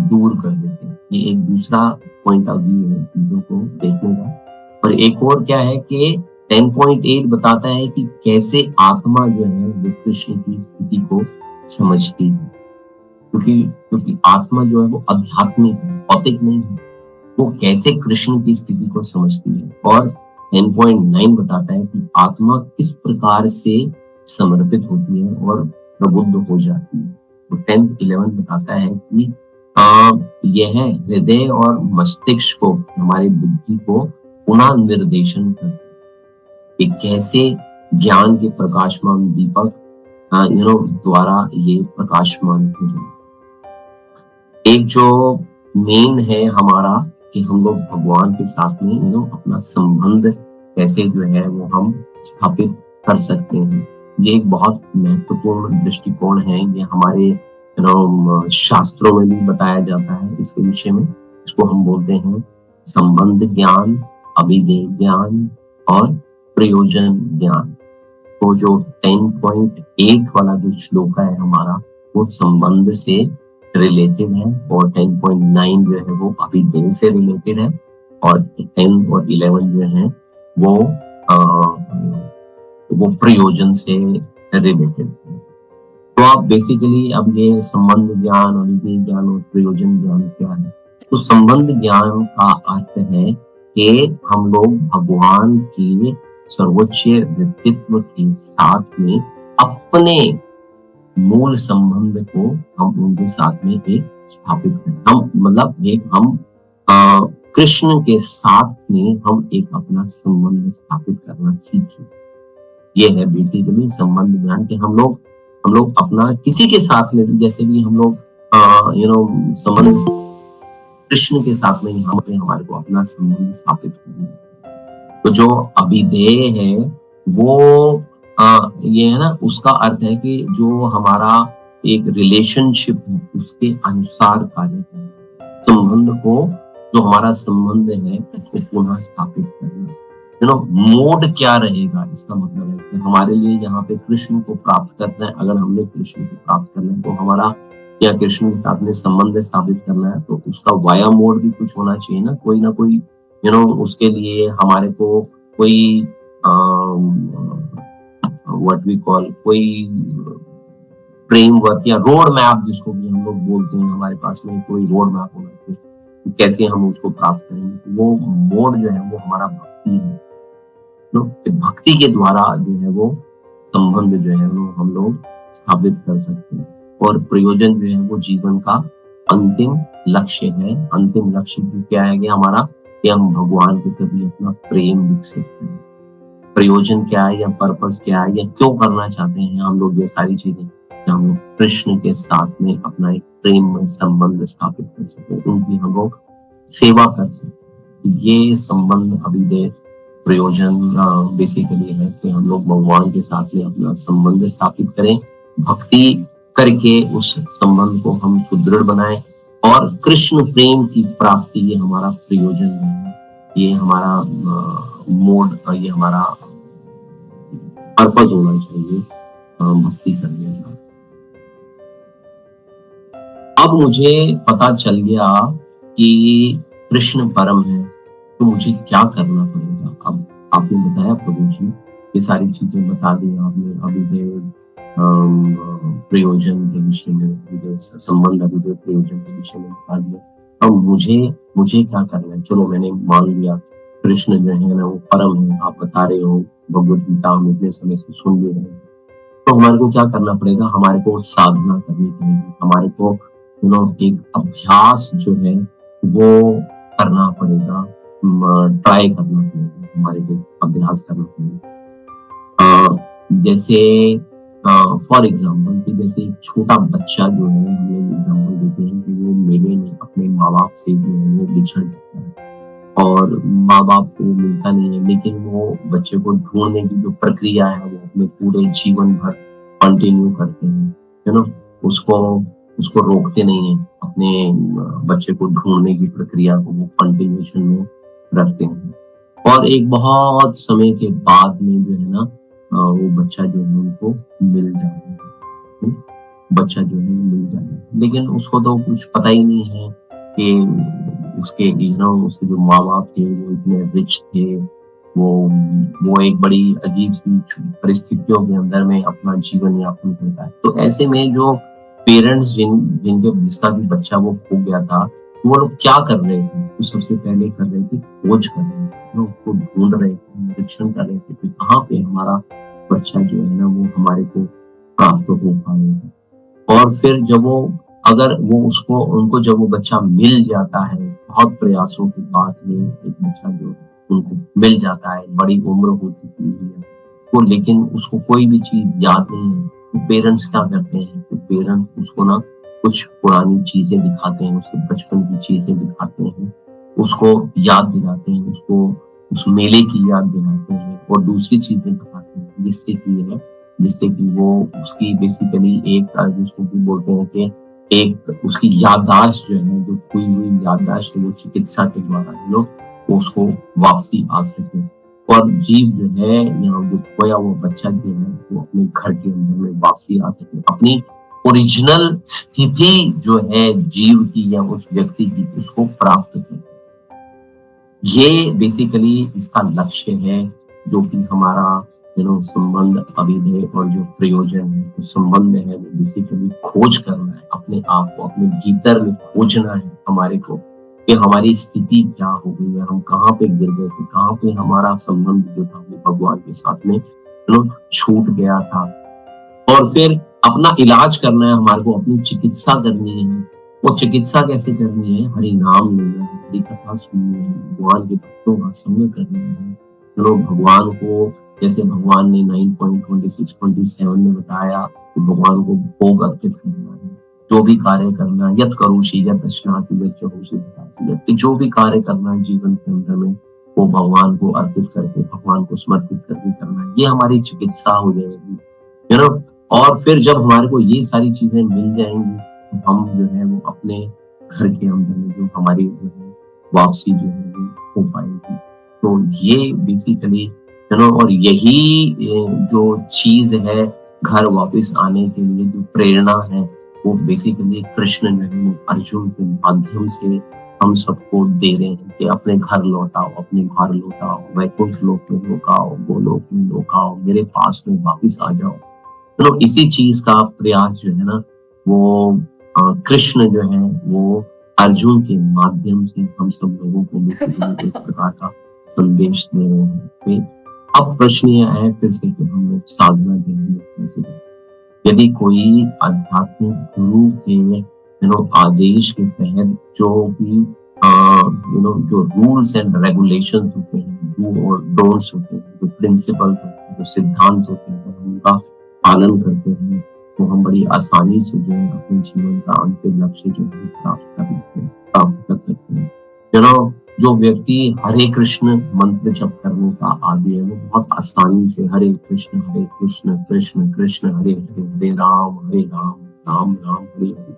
दूर कर देते हैं। ये एक दूसरा पॉइंट ऑफ व्यू है चीजों को देखने का। और एक और क्या है कि 10.8 बताता है कि कैसे आत्मा जो है वो कृष्ण की स्थिति को समझती है। क्योंकि क्योंकि आत्मा जो है वो आध्यात्मिक है, भौतिक नहीं है। वो कैसे कृष्ण की स्थिति को समझती है। और 10.9 बताता है कि आत्मा किस प्रकार से समर्पित होती है और प्रबुद्ध हो जाती है। तो 10th 11 बताता है कि यह हृदय और मस्तिष्क को, हमारी बुद्धि को पुनः निर्देशन करती है कि कैसे ज्ञान के प्रकाशमान दीपक द्वारा ये प्रकाशमान हो जाए। एक जो मेन है हमारा कि हम लोग भगवान के साथ में अपना संबंध कैसे जो है वो हम स्थापित कर सकते हैं। ये एक बहुत महत्वपूर्ण दृष्टिकोण है। ये हमारे शास्त्रों में भी बताया जाता है इसके विषय में। इसको हम बोलते हैं संबंध ज्ञान, अभिधेय ज्ञान और प्रयोजन ज्ञान। तो जो 10.8 वाला जो श्लोक है हमारा वो संबंध से रिलेटेड है और 10.9 जो है वो अभिधेय से रिलेटेड है और 10 और 11 जो है वो प्रयोजन से रिलेटेड है। तो आप बेसिकली अब ये संबंध ज्ञान, अभिधेय ज्ञान और प्रयोजन ज्ञान क्या है? तो संबंध ज्ञान का अर्थ है कि हम लोग भगवान के सर्वोच्च व्यक्तित्व के साथ में अपने मूल संबंध को हम उनके साथ में एक स्थापित करें। हम मतलब हम कृष्ण के साथ में हम एक अपना संबंध स्थापित करना सीखें। ये है बेसिकली संबंध ज्ञान के हम लोग अपना किसी के साथ में भी, जैसे भी हम लोग संबंध कृष्ण के साथ में हमारे को अपना संबंध स्थापित करना। तो जो अभिधेय है वो ये है ना, उसका अर्थ है कि जो हमारा एक रिलेशनशिप है उसके अनुसार कार्य करना। संबंध को, जो हमारा संबंध है उसको पुनः स्थापित करना। मोड क्या रहेगा? इसका मतलब है कि हमारे लिए यहाँ पे कृष्ण को प्राप्त करना है। अगर हमने कृष्ण को प्राप्त करना है तो हमारा या कृष्ण के साथ में संबंध स्थापित करना है तो उसका वाया मोड भी कुछ होना चाहिए ना, कोई ना कोई उसके लिए हमारे को कोई व्हाट वी कॉल कोई फ्रेमवर्क या रोड मैप जिसको भी हम लोग बोलते हैं, हमारे पास में कोई रोड मैप होना चाहिए कैसे हम उसको प्राप्त करेंगे। वो मोड जो है वो हमारा भक्ति है। तो भक्ति के द्वारा जो है वो संबंध जो है वो हम लोग स्थापित कर सकते हैं। और प्रयोजन जो है वो जीवन का अंतिम लक्ष्य है। अंतिम लक्ष्य क्या है कि हमारा, कि हम भगवान के प्रति अपना प्रेम विकसित करें। प्रयोजन क्या है या पर्पस क्या है या क्यों करना चाहते हैं हम लोग ये सारी चीजें, हम लोग कृष्ण के साथ में अपना एक प्रेम संबंध स्थापित कर सके, उनकी हम लोग सेवा कर सके। ये संबंध अभिधेय प्रयोजन बेसिकली है कि हम लोग भगवान के साथ में अपना संबंध स्थापित करें, भक्ति करके उस संबंध को हम सुदृढ़ बनाएं और कृष्ण प्रेम की प्राप्ति, ये हमारा प्रयोजन है, ये हमारा मोड, ये हमारा पर्पस होना चाहिए भक्ति करने का। अब मुझे पता चल गया कि कृष्ण परम है, तो मुझे क्या करना पड़ेगा? अब आपने बताया प्रभु जी, ये सारी चीजें बता दी आपने, अभिधेय प्रयोजन के विषय में, संबंध अभिधेय प्रयोजन के विषय में बता दिया। अब मुझे क्या करना है? चलो मैंने मान लिया कृष्ण जो है ना वो परम है, आप बता रहे हो, भगवद गीता हम इतने समय से सुन ले रहे हैं। तो हमारे को क्या करना पड़ेगा? हमारे को साधना करनी पड़ेगी, हमारे को एक अभ्यास जो है वो करना पड़ेगा, ट्राई करना पड़ेगा, हमारे को अभ्यास करना पड़ेगा। जैसे फॉर एग्जाम्पल कि जैसे एक छोटा बच्चा जो है, हम लोग एग्जाम्पल देते हैं कि वो मेले में अपने माँ बाप से जो है वो बिछड़ जाता है और माँ बाप को मिलता नहीं है, लेकिन वो बच्चे को ढूंढने की जो प्रक्रिया है वो अपने पूरे जीवन भर कंटिन्यू करते हैं, है ना। उसको उसको रोकते नहीं है, अपने बच्चे को ढूंढने की प्रक्रिया को वो कंटिन्यूशन में रखते हैं। और एक बहुत समय के बाद में जो है ना वो बच्चा जो है उनको मिल जाता है। हुँ, बच्चा जो है वो मिल जाता है। लेकिन उसको तो कुछ पता ही नहीं है कि उसके उसके जो माँ-बाप थे वो इतने रिच थे। वो वो एक बड़ी अजीब-सी परिस्थितियों के अंदर में अपना जीवन यापन करता है। तो ऐसे में जो पेरेंट्स जिनके जिसका भी बच्चा वो खो गया था, वो लोग क्या कर रहे थे? तो सबसे पहले कर रहे थे, खोज कर रहे थे, ना उसको ढूँढ रहे थे, निरीक्षण कर रहे थे कि कहाँ पे हमारा बच्चा जो है ना वो हमारे को प्राप्त हो पाएगा। और फिर जब वो अगर वो उसको उनको जब वो बच्चा मिल जाता है, बहुत प्रयासों के बाद में एक बच्चा जो उनको मिल जाता है, बड़ी उम्र हो चुकी है, वो लेकिन उसको कोई भी चीज़ याद नहीं है, तो पेरेंट्स क्या करते हैं, तो पेरेंट्स उसको ना कुछ पुरानी चीज़ें दिखाते हैं, उसके बचपन की चीज़ें दिखाते हैं, उसको याद दिलाते हैं, उसको उस मेले की याद दिलाते हैं और दूसरी चीज़ें दिखाते हैं, जिससे कि वो उसकी बेसिकली एक जिसको कि बोलते हैं कि एक उसकी याददाश्त जो है, जो खोई हुई याददाश्त है, वो चिकित्सा के द्वारा वो उसको वापसी आ सके। और जीव जो है या जो खोया हुआ बच्चा जो है, वो अपने घर के अंदर में वापसी आ सके। अपनी ओरिजिनल स्थिति जो है जीव की या उस व्यक्ति की, उसको प्राप्त करे। ये बेसिकली इसका लक्ष्य है, जो कि हमारा संबंध अभिनय और जो प्रयोजन है, जो संबंध है वो बेसिकली खोज करना है, अपने आप को अपने भीतर में खोजना है हमारे को, कि हमारी स्थिति क्या हो गई है, हम कहाँ पे गिर गए थे, कहाँ पे हमारा संबंध जो था वो भगवान के साथ में छूट गया था। और फिर अपना इलाज करना है हमारे को, अपनी चिकित्सा करनी है। वो चिकित्सा कैसे करनी है? हरि नाम लेना है, हरि कथा सुननी है, भगवान के भक्तों का संग करना है। चलो भगवान को जैसे भगवान ने 9.26-27 में बताया कि भगवान को भोग अर्पित करना है। जो भी कार्य करना है, यत् करोषि यत् अश्नाति यत् चहोषि तथासि यत्, कि जो भी कार्य करना है जीवन के अंदर में, वो भगवान को अर्पित करके, भगवान को समर्पित करके करना है। ये हमारी चिकित्सा हो जाएगी। यू नो और फिर जब हमारे को ये सारी चीजें मिल जाएंगी, तो हम जो है वो अपने घर के अंदर में जो हमारी जो है वापसी जो है वो हो पाएगी। तो ये बेसिकली और यही जो चीज है घर वापस आने के लिए जो प्रेरणा है, वो बेसिकली कृष्ण जो है वो अर्जुन के माध्यम से हम सबको दे रहे हैं कि अपने घर लौटाओ, अपने घर लौटाओ, वैकुंठ लोक में लौटाओ, गोलोक में लौटाओ, मेरे पास में वापिस आ जाओ। चलो इसी चीज का प्रयास जो है ना वो कृष्ण जो है वो अर्जुन के माध्यम से हम सब लोगों को बेसिकली एक प्रकार का संदेश दे रहे हैं। फिर अब प्रश्न ये है फिर से कि हम लोग साधना के लिए कैसे करें? यदि कोई आध्यात्मिक गुरु के आदेश के तहत जो भी जो रूल्स एंड रेगुलेशंस होते हैं, डू और डोंट्स होते हैं, जो प्रिंसिपल्स होते हैं, जो सिद्धांत होते हैं, उनका पालन करते हैं, तो हम बड़ी आसानी से जो है अपने जीवन का अंतिम लक्ष्य जो है प्राप्त कर सकते हैं। जो व्यक्ति हरे कृष्ण मंत्र जप करने का आदी है, वो बहुत आसानी से हरे कृष्ण कृष्ण कृष्ण हरे हरे, हरे राम राम राम हरे हरे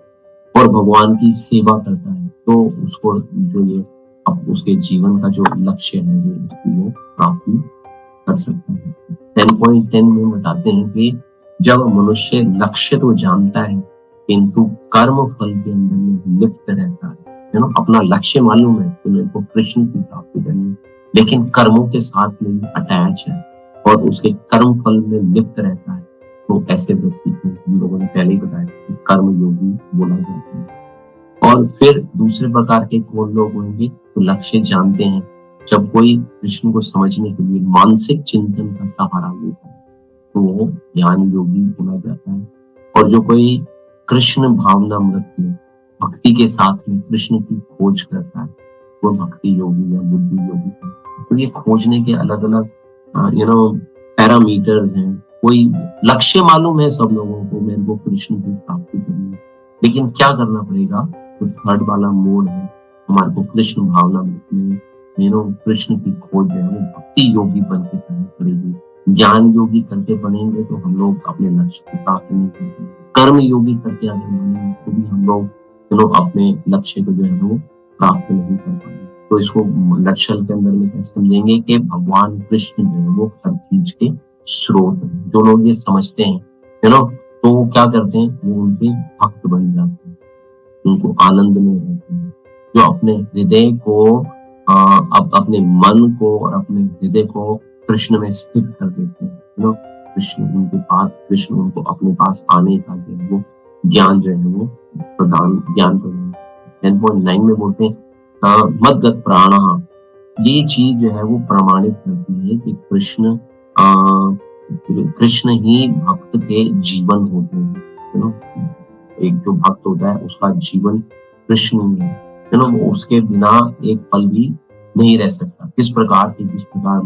और भगवान की सेवा करता है, तो उसको जो ये अब उसके जीवन का जो लक्ष्य है जो उसकी वो प्राप्ति कर सकता है। 10.10 में बताते हैं कि जब मनुष्य लक्ष्य तो जानता है, किंतु कर्म फल के अंदर में लिप्त रहता है अपना लक्ष्य मालूम है कि मेरे को कृष्ण की प्राप्ति करनी है, लेकिन कर्मों के साथ में अटैच है और उसके कर्म फल में लिप्त रहता है, तो ऐसे व्यक्ति को हम लोगों ने पहले ही बताया कि कर्म योगी बोला जाता है। और फिर दूसरे प्रकार के कौन लोग होंगे, तो लक्ष्य जानते हैं, जब कोई कृष्ण को समझने के लिए मानसिक चिंतन का सहारा लेता है, तो वो ज्ञान योगी बोला जाता है। और जो कोई कृष्ण भावनामृत में भक्ति के साथ में कृष्ण की खोज करता है, वो भक्ति योगी या बुद्धि योगी है। तो ये खोजने के अलग अलग पैरामीटर्स हैं, कोई लक्ष्य मालूम है सब लोगों को, मेरे को कृष्ण की प्राप्ति करनी है, लेकिन क्या करना पड़ेगा? तो थर्ड वाला मोड है, हमारे को कृष्ण भावना में कृष्ण की खोज है वो भक्ति योगी बन के करनी पड़ेगी। ज्ञान योगी करके बनेंगे तो हम लोग अपने लक्ष्य को प्राप्त नहीं करेंगे। कर्म योगी करके अगर बनेंगे तो भी हम लोग अपने लक्ष्य को जो है वो प्राप्त नहीं कर पाएंगे। तो इसको नक्शल के अंदर में कैसे समझेंगे कि भगवान कृष्ण जो है वो हर चीज के स्रोत हैं। जो लोग ये समझते हैं तो वो क्या करते हैं, वो उनके भक्त बन जाते हैं, उनको आनंद में रहते हैं। जो अपने हृदय को अपने मन को और अपने हृदय को कृष्ण में स्थित कर देते हैं, कृष्ण उनको अपने पास आने का जो है वो ज्ञान जो है वो ज्ञान प्रदान 10.9 में बोलते हैं मद्गत प्राणः, ये चीज जो है वो प्रमाणित करती है कि कृष्ण ही भक्त के जीवन होते हैं। एक जो भक्त होता है उसका जीवन कृष्ण ही है, वो उसके बिना एक पल भी नहीं रह सकता। किस प्रकार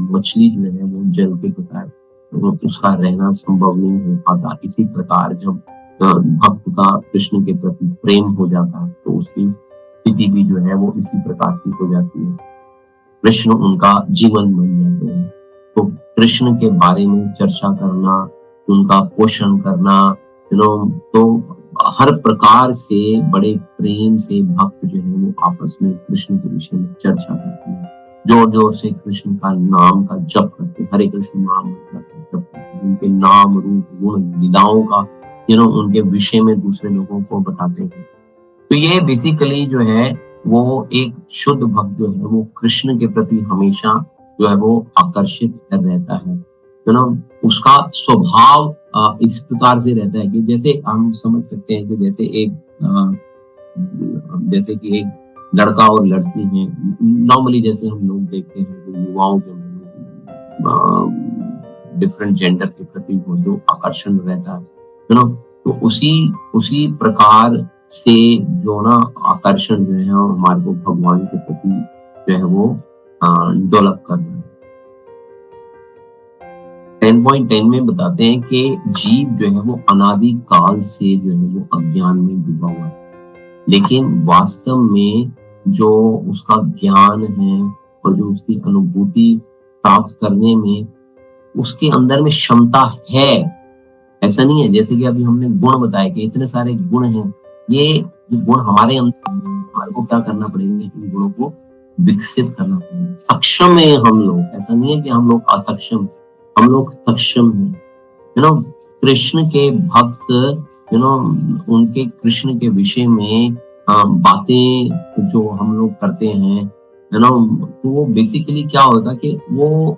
मछली जो है वो जल के बगैर उसका रहना संभव नहीं हो पाता, इसी प्रकार जब भक्त का कृष्ण के प्रति प्रेम हो जाता है तो उसकी स्थिति भी जो है वो इसी प्रकार की हो जाती है। कृष्ण उनका जीवन बन जाते हैं। तो कृष्ण के बारे में चर्चा करना, उनका पोषण करना, तो हर प्रकार से बड़े प्रेम से भक्त जो है वो आपस में कृष्ण के विषय में चर्चा करते हैं, जोर जोर से कृष्ण का नाम का जप करते हैं, हरे कृष्ण नाम जप करते हैं, उनके नाम रूप गुण लीलाओं का उनके विषय में दूसरे लोगों को बताते हैं। तो ये बेसिकली जो है वो एक शुद्ध भक्त जो है वो कृष्ण के प्रति हमेशा जो है वो आकर्षित रहता है, उसका स्वभाव इस प्रकार से रहता है कि जैसे हम समझ सकते हैं कि जैसे कि एक लड़का और लड़की हैं, नॉर्मली जैसे हम लोग देखते हैं कि युवाओं के डिफरेंट जेंडर के प्रति वो जो आकर्षण रहता है, तो उसी प्रकार से जो ना आकर्षण जो है हमारे को भगवान के प्रति जो है वो डेवलप करना है। 10.10 में बताते हैं कि जीव जो है वो अनादि काल से जो है वो अज्ञान में डूबा हुआ है, लेकिन वास्तव में जो उसका ज्ञान है और जो उसकी अनुभूति प्राप्त करने में उसके अंदर में क्षमता है। ऐसा नहीं है जैसे कि अभी हमने गुण बताए कि इतने सारे गुण हैं, ये गुण हमारे अंदर, हमारे को क्या करना पड़ेगा, इन गुणों को विकसित करना पड़ेगा। सक्षम है हम लोग, ऐसा नहीं है कि हम लोग असक्षम, हम लोग सक्षम हैं। कृष्ण के भक्त उनके कृष्ण के विषय में बातें जो हम लोग करते हैं, तो वो बेसिकली क्या होता है कि वो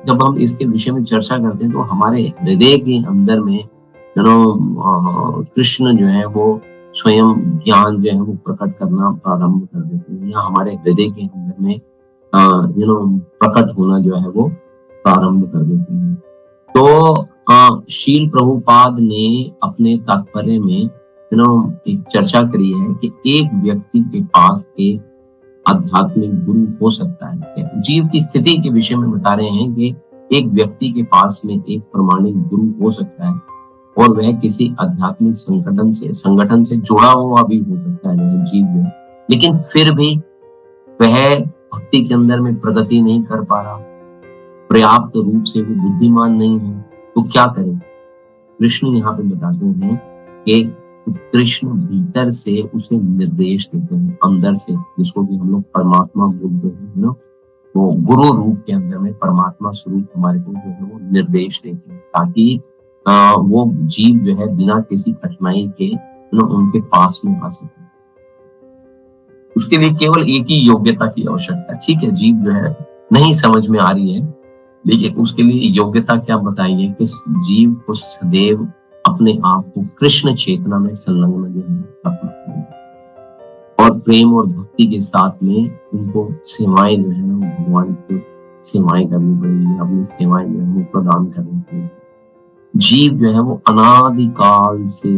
जब हम इसके विषय में चर्चा करते हैं तो हमारे हृदय के अंदर में कृष्ण जो है वो स्वयं ज्ञान जो है वो प्रकट करना प्रारंभ कर देते हैं, या हमारे हृदय के अंदर में प्रकट होना जो है वो प्रारंभ कर देते हैं। तो शील प्रभुपाद ने अपने तात्पर्य में एक चर्चा करी है कि एक व्यक्ति के पास एक आध्यात्मिक गुरु हो सकता है। जीव की स्थिति के विषय में बता रहे हैं कि एक व्यक्ति के पास में एक प्रमाणिक गुरु हो सकता है और वह किसी आध्यात्मिक संगठन से जुड़ा हुआ भी हो सकता है वह जीव में, लेकिन फिर भी वह भक्ति के अंदर में प्रगति नहीं कर पा रहा, पर्याप्त रूप से वो बुद्धिमान नहीं है, तो क्या करे? कृष्ण यहाँ पे बताते हैं कि कृष्ण भीतर से उसे निर्देश देते हैं, अंदर से, जिसको कि हम लोग परमात्मा बोलते हैं, वो गुरु रूप के अंदर में परमात्मा स्वरूप हमारे को जो है वो निर्देश देते हैं, ताकि वो जीव जो है बिना किसी कठिनाई के उनके पास में आ सके। उसके लिए केवल एक ही योग्यता की आवश्यकता है। ठीक है, जीव जो है नहीं समझ में आ रही है, लेकिन उसके लिए योग्यता क्या बताई है कि जीव को सदैव अपने आप को कृष्ण चेतना में संलग्न जो है रखना और प्रेम और भक्ति के साथ में उनको सेवाएं जो है ना भगवान की सेवाएं करनी पड़ेगी, अपनी सेवाएं जो है वो प्रदान करनी पड़ेगी। जीव जो है वो अनादिकाल से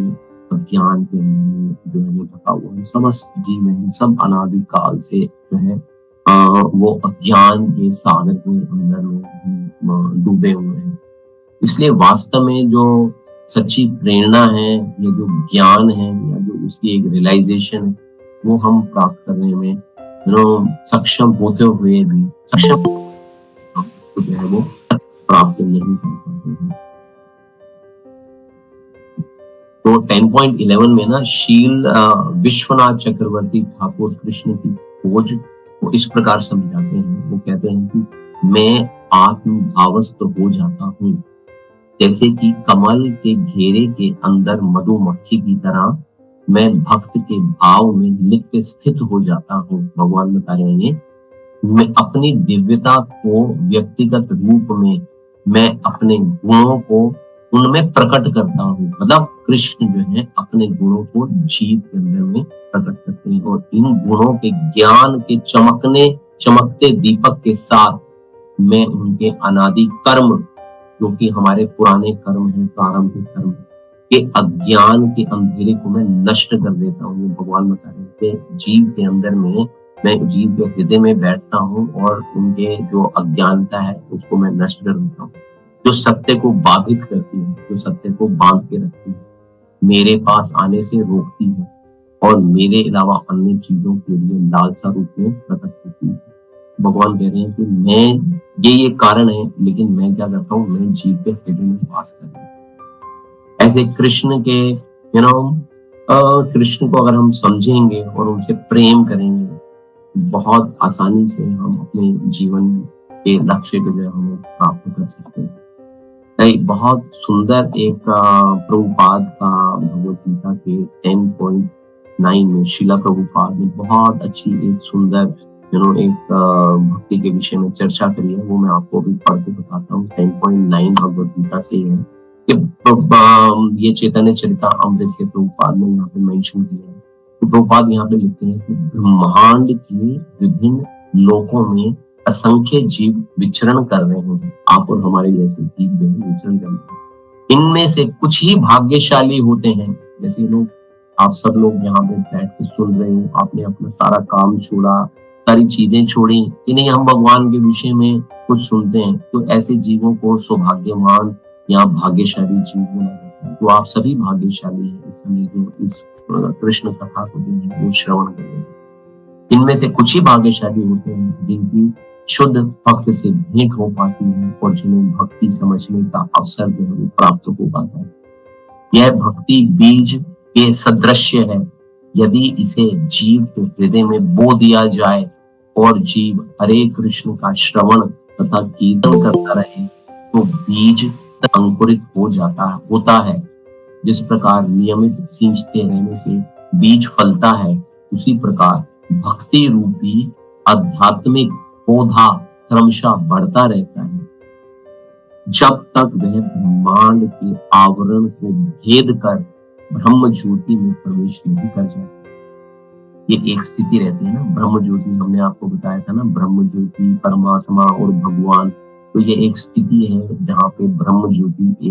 अज्ञान के अंदर जो है वो ढका हुआ है, समस्त जीव है सब अनादिकाल से जो है वो अज्ञान के सागर के अंदर में डूबे हुए हैं। इसलिए वास्तव में जो सच्ची प्रेरणा है, या जो ज्ञान है, या जो उसकी एक रियलाइजेशन है, वो हम प्राप्त करने में सक्षम होते हुए भी सक्षम जो है वो प्राप्त नहीं कर पाते हैं। तो 10.11 में ना शील विश्वनाथ चक्रवर्ती ठाकुर कृष्ण की खोज वो इस प्रकार समझाते हैं। वो कहते हैं कि मैं आत्म भावस्त हो जाता हूँ, जैसे कि कमल के घेरे के अंदर मधुमक्खी की तरह मैं भक्त के भाव में नित्य स्थित हो जाता हूँ। भगवान बता रहे हैं मैं अपनी दिव्यता को व्यक्तिगत रूप में मैं अपने गुणों को उनमें प्रकट करता हूँ। मतलब कृष्ण जो है अपने गुणों को जीव के अंदर में प्रकट करते हैं, और इन गुणों के ज्ञान के चमकते दीपक के साथ मैं उनके अनादि कर्म, जो कि हमारे पुराने कर्म हैं, प्रारंभिक कर्म के अज्ञान के अंधेरे को मैं नष्ट कर देता हूँ। भगवान बता रहे हैं जीव के अंदर में मैं जीव के हृदय में बैठता हूँ और उनके जो अज्ञानता है उसको मैं नष्ट कर देता हूँ, जो सत्य को बाधित करती है, जो सत्य को बांध के रखती है, मेरे पास आने से रोकती है, और मेरे अलावा अन्य चीजों के लिए लालसा रूप में प्रकट होती है। भगवान कह रहे हैं कि मैं ये कारण है, लेकिन मैं क्या करता हूँ, मैं जीव के हृदय में वास करता हूँ। ऐसे कृष्ण के कृष्ण को अगर हम समझेंगे और उनसे प्रेम करेंगे, बहुत आसानी से हम अपने जीवन के लक्ष्य को जो है हम प्राप्त कर सकते हैं। एक बहुत सुंदर एक प्रभुपाद का भगवद गीता के 10.9 में शिला प्रभुपाद ने बहुत अच्छी एक सुंदर एक भक्ति के विषय में चर्चा करी है। वो मैं आपको भी पढ़ के बताता हूँ। 10.9 भगवद गीता से है कि ये चैतन्य चरितामृत से प्रभुपाद ने यहाँ पे मेंशन किया है। तो प्रभुपाद यहाँ पे लिखते हैं कि ब्रह्मांड के विभिन्न लोकों में असंख्य जीव विचरण कर रहे हैं। आप और हमारे जैसे जीव विचरण कर रहे हैं। इनमें से कुछ ही भाग्यशाली होते हैं। जैसे लोग, आप सब लोग यहाँ पे बैठ के सुन रहे हो, आपने अपना सारा काम छोड़ा, सारी चीजें छोड़ी कि नहीं हम भगवान के विषय में कुछ सुनते हैं, तो ऐसे जीवों को सौभाग्यवान या भाग्यशाली जीव बोला जाता है। तो आप सभी भाग्यशाली हैं इस समय जो इस कृष्ण कथा को जो है वो श्रवण कर रहे हैं। इनमें से कुछ ही भाग्यशाली होते हैं जिनकी शुद्ध भक्त से भेंट हो पाती है और जिन्हें भक्ति समझने का अवसर जो है प्राप्त हो पाता है। यह भक्ति बीज के सदृश्य है। यदि इसे जीव के हृदय में बो दिया जाए और जीव हरे कृष्ण का श्रवण तथा कीर्तन करता रहे, तो बीज अंकुरित होता है। जिस प्रकार नियमित सींचते रहने से बीज फलता है, उसी प्रकार भक्ति रूपी आध्यात्मिक पौधा क्रमशः बढ़ता रहता है, जब तक वह ब्रह्मांड के आवरण को भेद कर ब्रह्म ज्योति में प्रवेश नहीं कर जाता। ये एक स्थिति रहती है ना, ब्रह्म ज्योति, हमने आपको बताया था ना, ब्रह्म ज्योति, परमात्मा और भगवान। तो ये एक स्थिति है जहाँ पे ब्रह्म ज्योति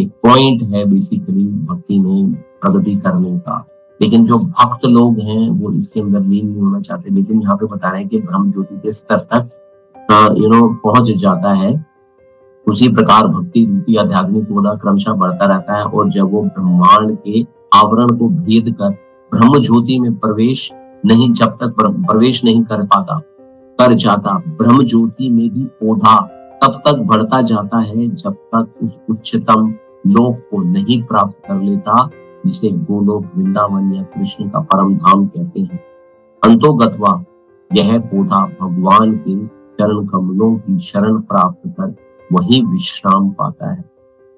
एक पॉइंट है बेसिकली भक्ति में प्रगति करने का। लेकिन जो भक्त लोग हैं वो इसके अंदर लीन नहीं होना चाहते। लेकिन यहाँ पे बता रहे हैं कि ब्रह्म ज्योति के स्तर तक पहुंच जाता है। उसी प्रकार भक्ति रूपी आध्यात्मिक पौधा क्रमशः बढ़ता रहता है, और जब वो ब्रह्मांड के आवरण को भेद कर ब्रह्म ज्योति में जब तक प्रवेश नहीं कर जाता, ब्रह्म ज्योति में भी पौधा तब तक बढ़ता जाता है जब तक उस उच्चतम लोक को नहीं प्राप्त कर लेता, जिसे गोलोक, वृंदावन या कृष्ण का परम धाम कहते हैं। अंतोगत्वा यह पौधा भगवान के चरण कमलों की शरण प्राप्त कर वही विश्राम पाता है।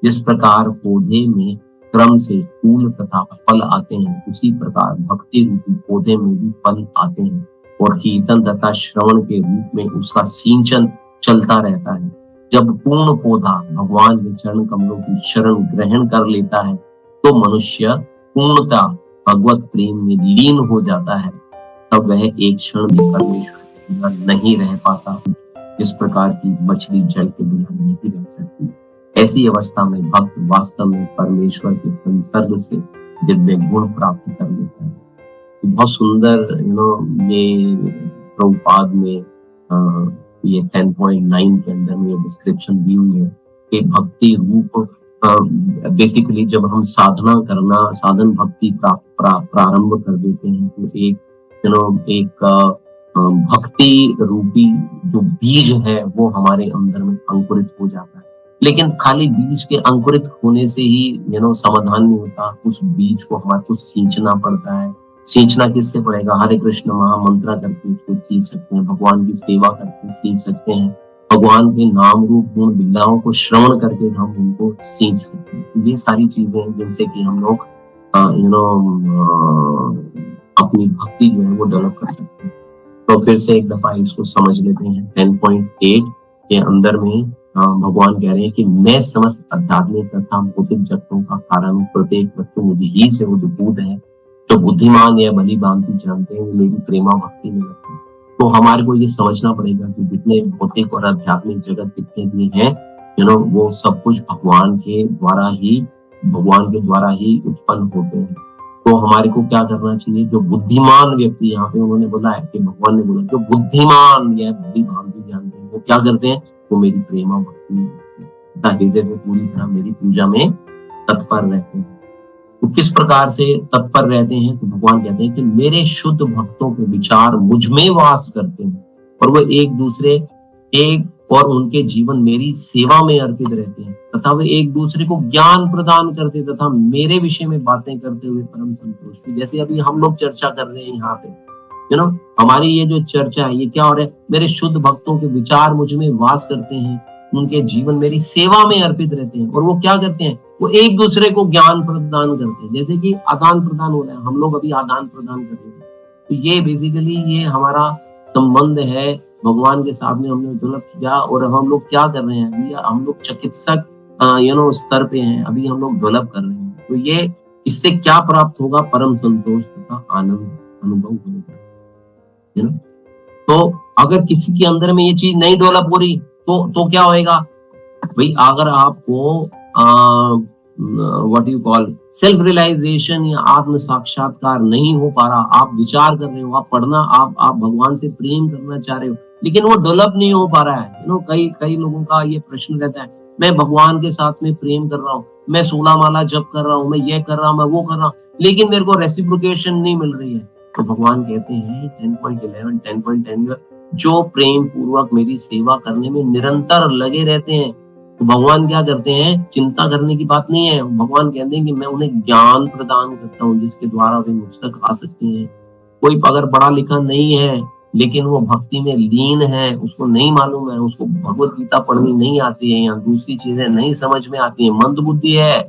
जिस प्रकार पौधे में क्रम से फूल तथा फल आते हैं, उसी प्रकार भक्ति रूपी पौधे में भी फल आते हैं, और कीर्तन तथा श्रवण के रूप में उसका सिंचन चलता रहता है। जब पूर्ण पौधा भगवान के चरण कमलों की शरण ग्रहण कर लेता है, तो मनुष्य पूर्णतः भगवत प्रेम में लीन हो जाता है। तब वह एक क्षण भी परमेश्वर के बिना नहीं रह पाता। जिस प्रकार की मछली जल के बिना नहीं रह सकती, ऐसी अवस्था में भक्त वास्तव में परमेश्वर के संसर्ग से दिव्य गुण प्राप्त कर लेता है। बहुत सुंदर ये प्रभुपाद में ये 10.9 के अंदर में ये डिस्क्रिप्शन दी हुई है कि भक्ति रूप बेसिकली जब हम साधन भक्ति प्रारंभ कर देते हैं तो एक भक्ति रूपी जो बीज है वो हमारे अंदर में अंकुरित हो जाता है। लेकिन खाली बीज के अंकुरित होने से ही समाधान नहीं होता, उस बीज को हमारे को सींचना पड़ता है। सींचना किससे पड़ेगा? हरे कृष्ण महामंत्र करके उसको सींच सकते हैं, भगवान की सेवा करके सींच सकते हैं, भगवान के नाम रूप गुण लीलाओं को श्रवण करके हम उनको सींच सकते हैं। ये सारी चीजें हैं जिनसे कि हम लोग अपनी भक्ति जो है वो डेवलप कर सकते हैं। तो फिर से एक दफा इसको समझ लेते हैं। 10.8 के अंदर में भगवान कह रहे हैं कि मैं समस्त आध्यात्मिक तथा भौतिक जगतों का कारण हूँ, प्रत्येक वस्तु मुझे ही से उद्भूत है। जो बुद्धिमान या भली भांति जानते हैं वो मेरी प्रेमा भक्ति में लगते हैं। तो हमारे को ये समझना पड़ेगा कि जितने भौतिक और आध्यात्मिक जगत जितने भी हैं वो सब कुछ भगवान के द्वारा ही उत्पन्न होते हैं। तो हमारे को क्या करना चाहिए? जो बुद्धिमान व्यक्ति, यहाँ पे उन्होंने बोला है कि भगवान ने बोला जो बुद्धिमान या भली भांति जानते हैं वो क्या करते हैं? वो मेरी प्रेमा भक्ति हृदय में पूरी तरह मेरी पूजा में तत्पर रहते हैं। तो किस प्रकार से तत्पर रहते हैं? तो भगवान कहते हैं कि मेरे शुद्ध भक्तों के विचार मुझ में वास करते हैं और वो एक और उनके जीवन मेरी सेवा में अर्पित रहते हैं तथा वे एक दूसरे को ज्ञान प्रदान करते तथा मेरे विषय में बातें करते हुए परम संतुष्ट। जैसे अभी हम लोग चर्चा कर रहे हैं यहाँ पे हमारी ये जो चर्चा है ये क्या हो रहा है? मेरे शुद्ध भक्तों के विचार मुझ में वास करते हैं, उनके जीवन मेरी सेवा में अर्पित रहते हैं और वो क्या करते हैं? वो एक दूसरे को ज्ञान प्रदान करते हैं। जैसे कि आदान प्रदान हो रहा है, हम लोग अभी आदान प्रदान कर रहे हैं। तो ये बेसिकली ये हमारा संबंध है भगवान के साथ में हमने डेवलप किया। और हम लोग क्या कर रहे हैं? अभी हम लोग चिकित्सक स्तर पे हैं, अभी हम लोग डेवलप कर रहे हैं। तो ये इससे क्या प्राप्त होगा? परम संतोष तथा आनंद अनुभव होगा। तो अगर किसी के अंदर में ये चीज नहीं डेवलप हो रही तो क्या होएगा भाई? अगर आपको what you call self realisation या आत्म साक्षात्कार नहीं हो पा रहा, आप विचार कर रहे हो, आप पढ़ना, आप भगवान से प्रेम करना चाह रहे हो, लेकिन वो डेवलप नहीं हो पा रहा है। कई लोगों का ये प्रश्न रहता है, मैं भगवान के साथ में प्रेम कर रहा हूँ, मैं 16 माला जप कर रहा हूँ, मैं ये कर रहा हूँ, मैं वो कर रहा हूँ, लेकिन मेरे को रेसिप्रोकेशन नहीं मिल रही है। तो भगवान कहते हैं 10.11 10.10 जो प्रेम पूर्वक मेरी सेवा करने में निरंतर लगे रहते हैं, तो भगवान क्या करते हैं? चिंता करने की बात नहीं है। भगवान कहते हैं कि मैं उन्हें ज्ञान प्रदान करता हूँ जिसके द्वारा वे मुझ तक आ सकते हैं। कोई अगर पढ़ा लिखा नहीं है लेकिन वो भक्ति में लीन है, उसको नहीं मालूम है, उसको भगवत गीता पढ़नी नहीं आती है या दूसरी चीजें नहीं समझ में आती है, मंद बुद्धि है,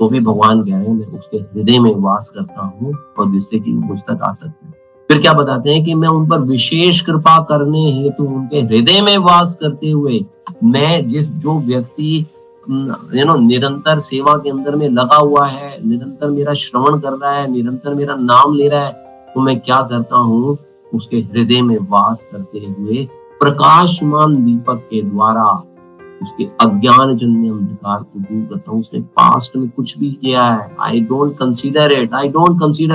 तो भी भगवान कह रहे हैं मैं उसके हृदय में वास करता हूँ और जिससे कि मुझ तक आ सकते हैं। फिर क्या बताते हैं कि मैं उन पर विशेष कृपा करने हेतु उनके हृदय में वास करते हुए मैं जो व्यक्ति निरंतर सेवा के अंदर में लगा हुआ है, निरंतर मेरा श्रवण कर रहा है, निरंतर मेरा नाम ले रहा है, तो मैं क्या करता हूँ? उसके हृदय में वास करते हुए प्रकाशमान दीपक के द्वारा उसके अज्ञान जन्य अंधकार को दूर करता हूँ। उसने पास्ट में कुछ भी किया है, I don't consider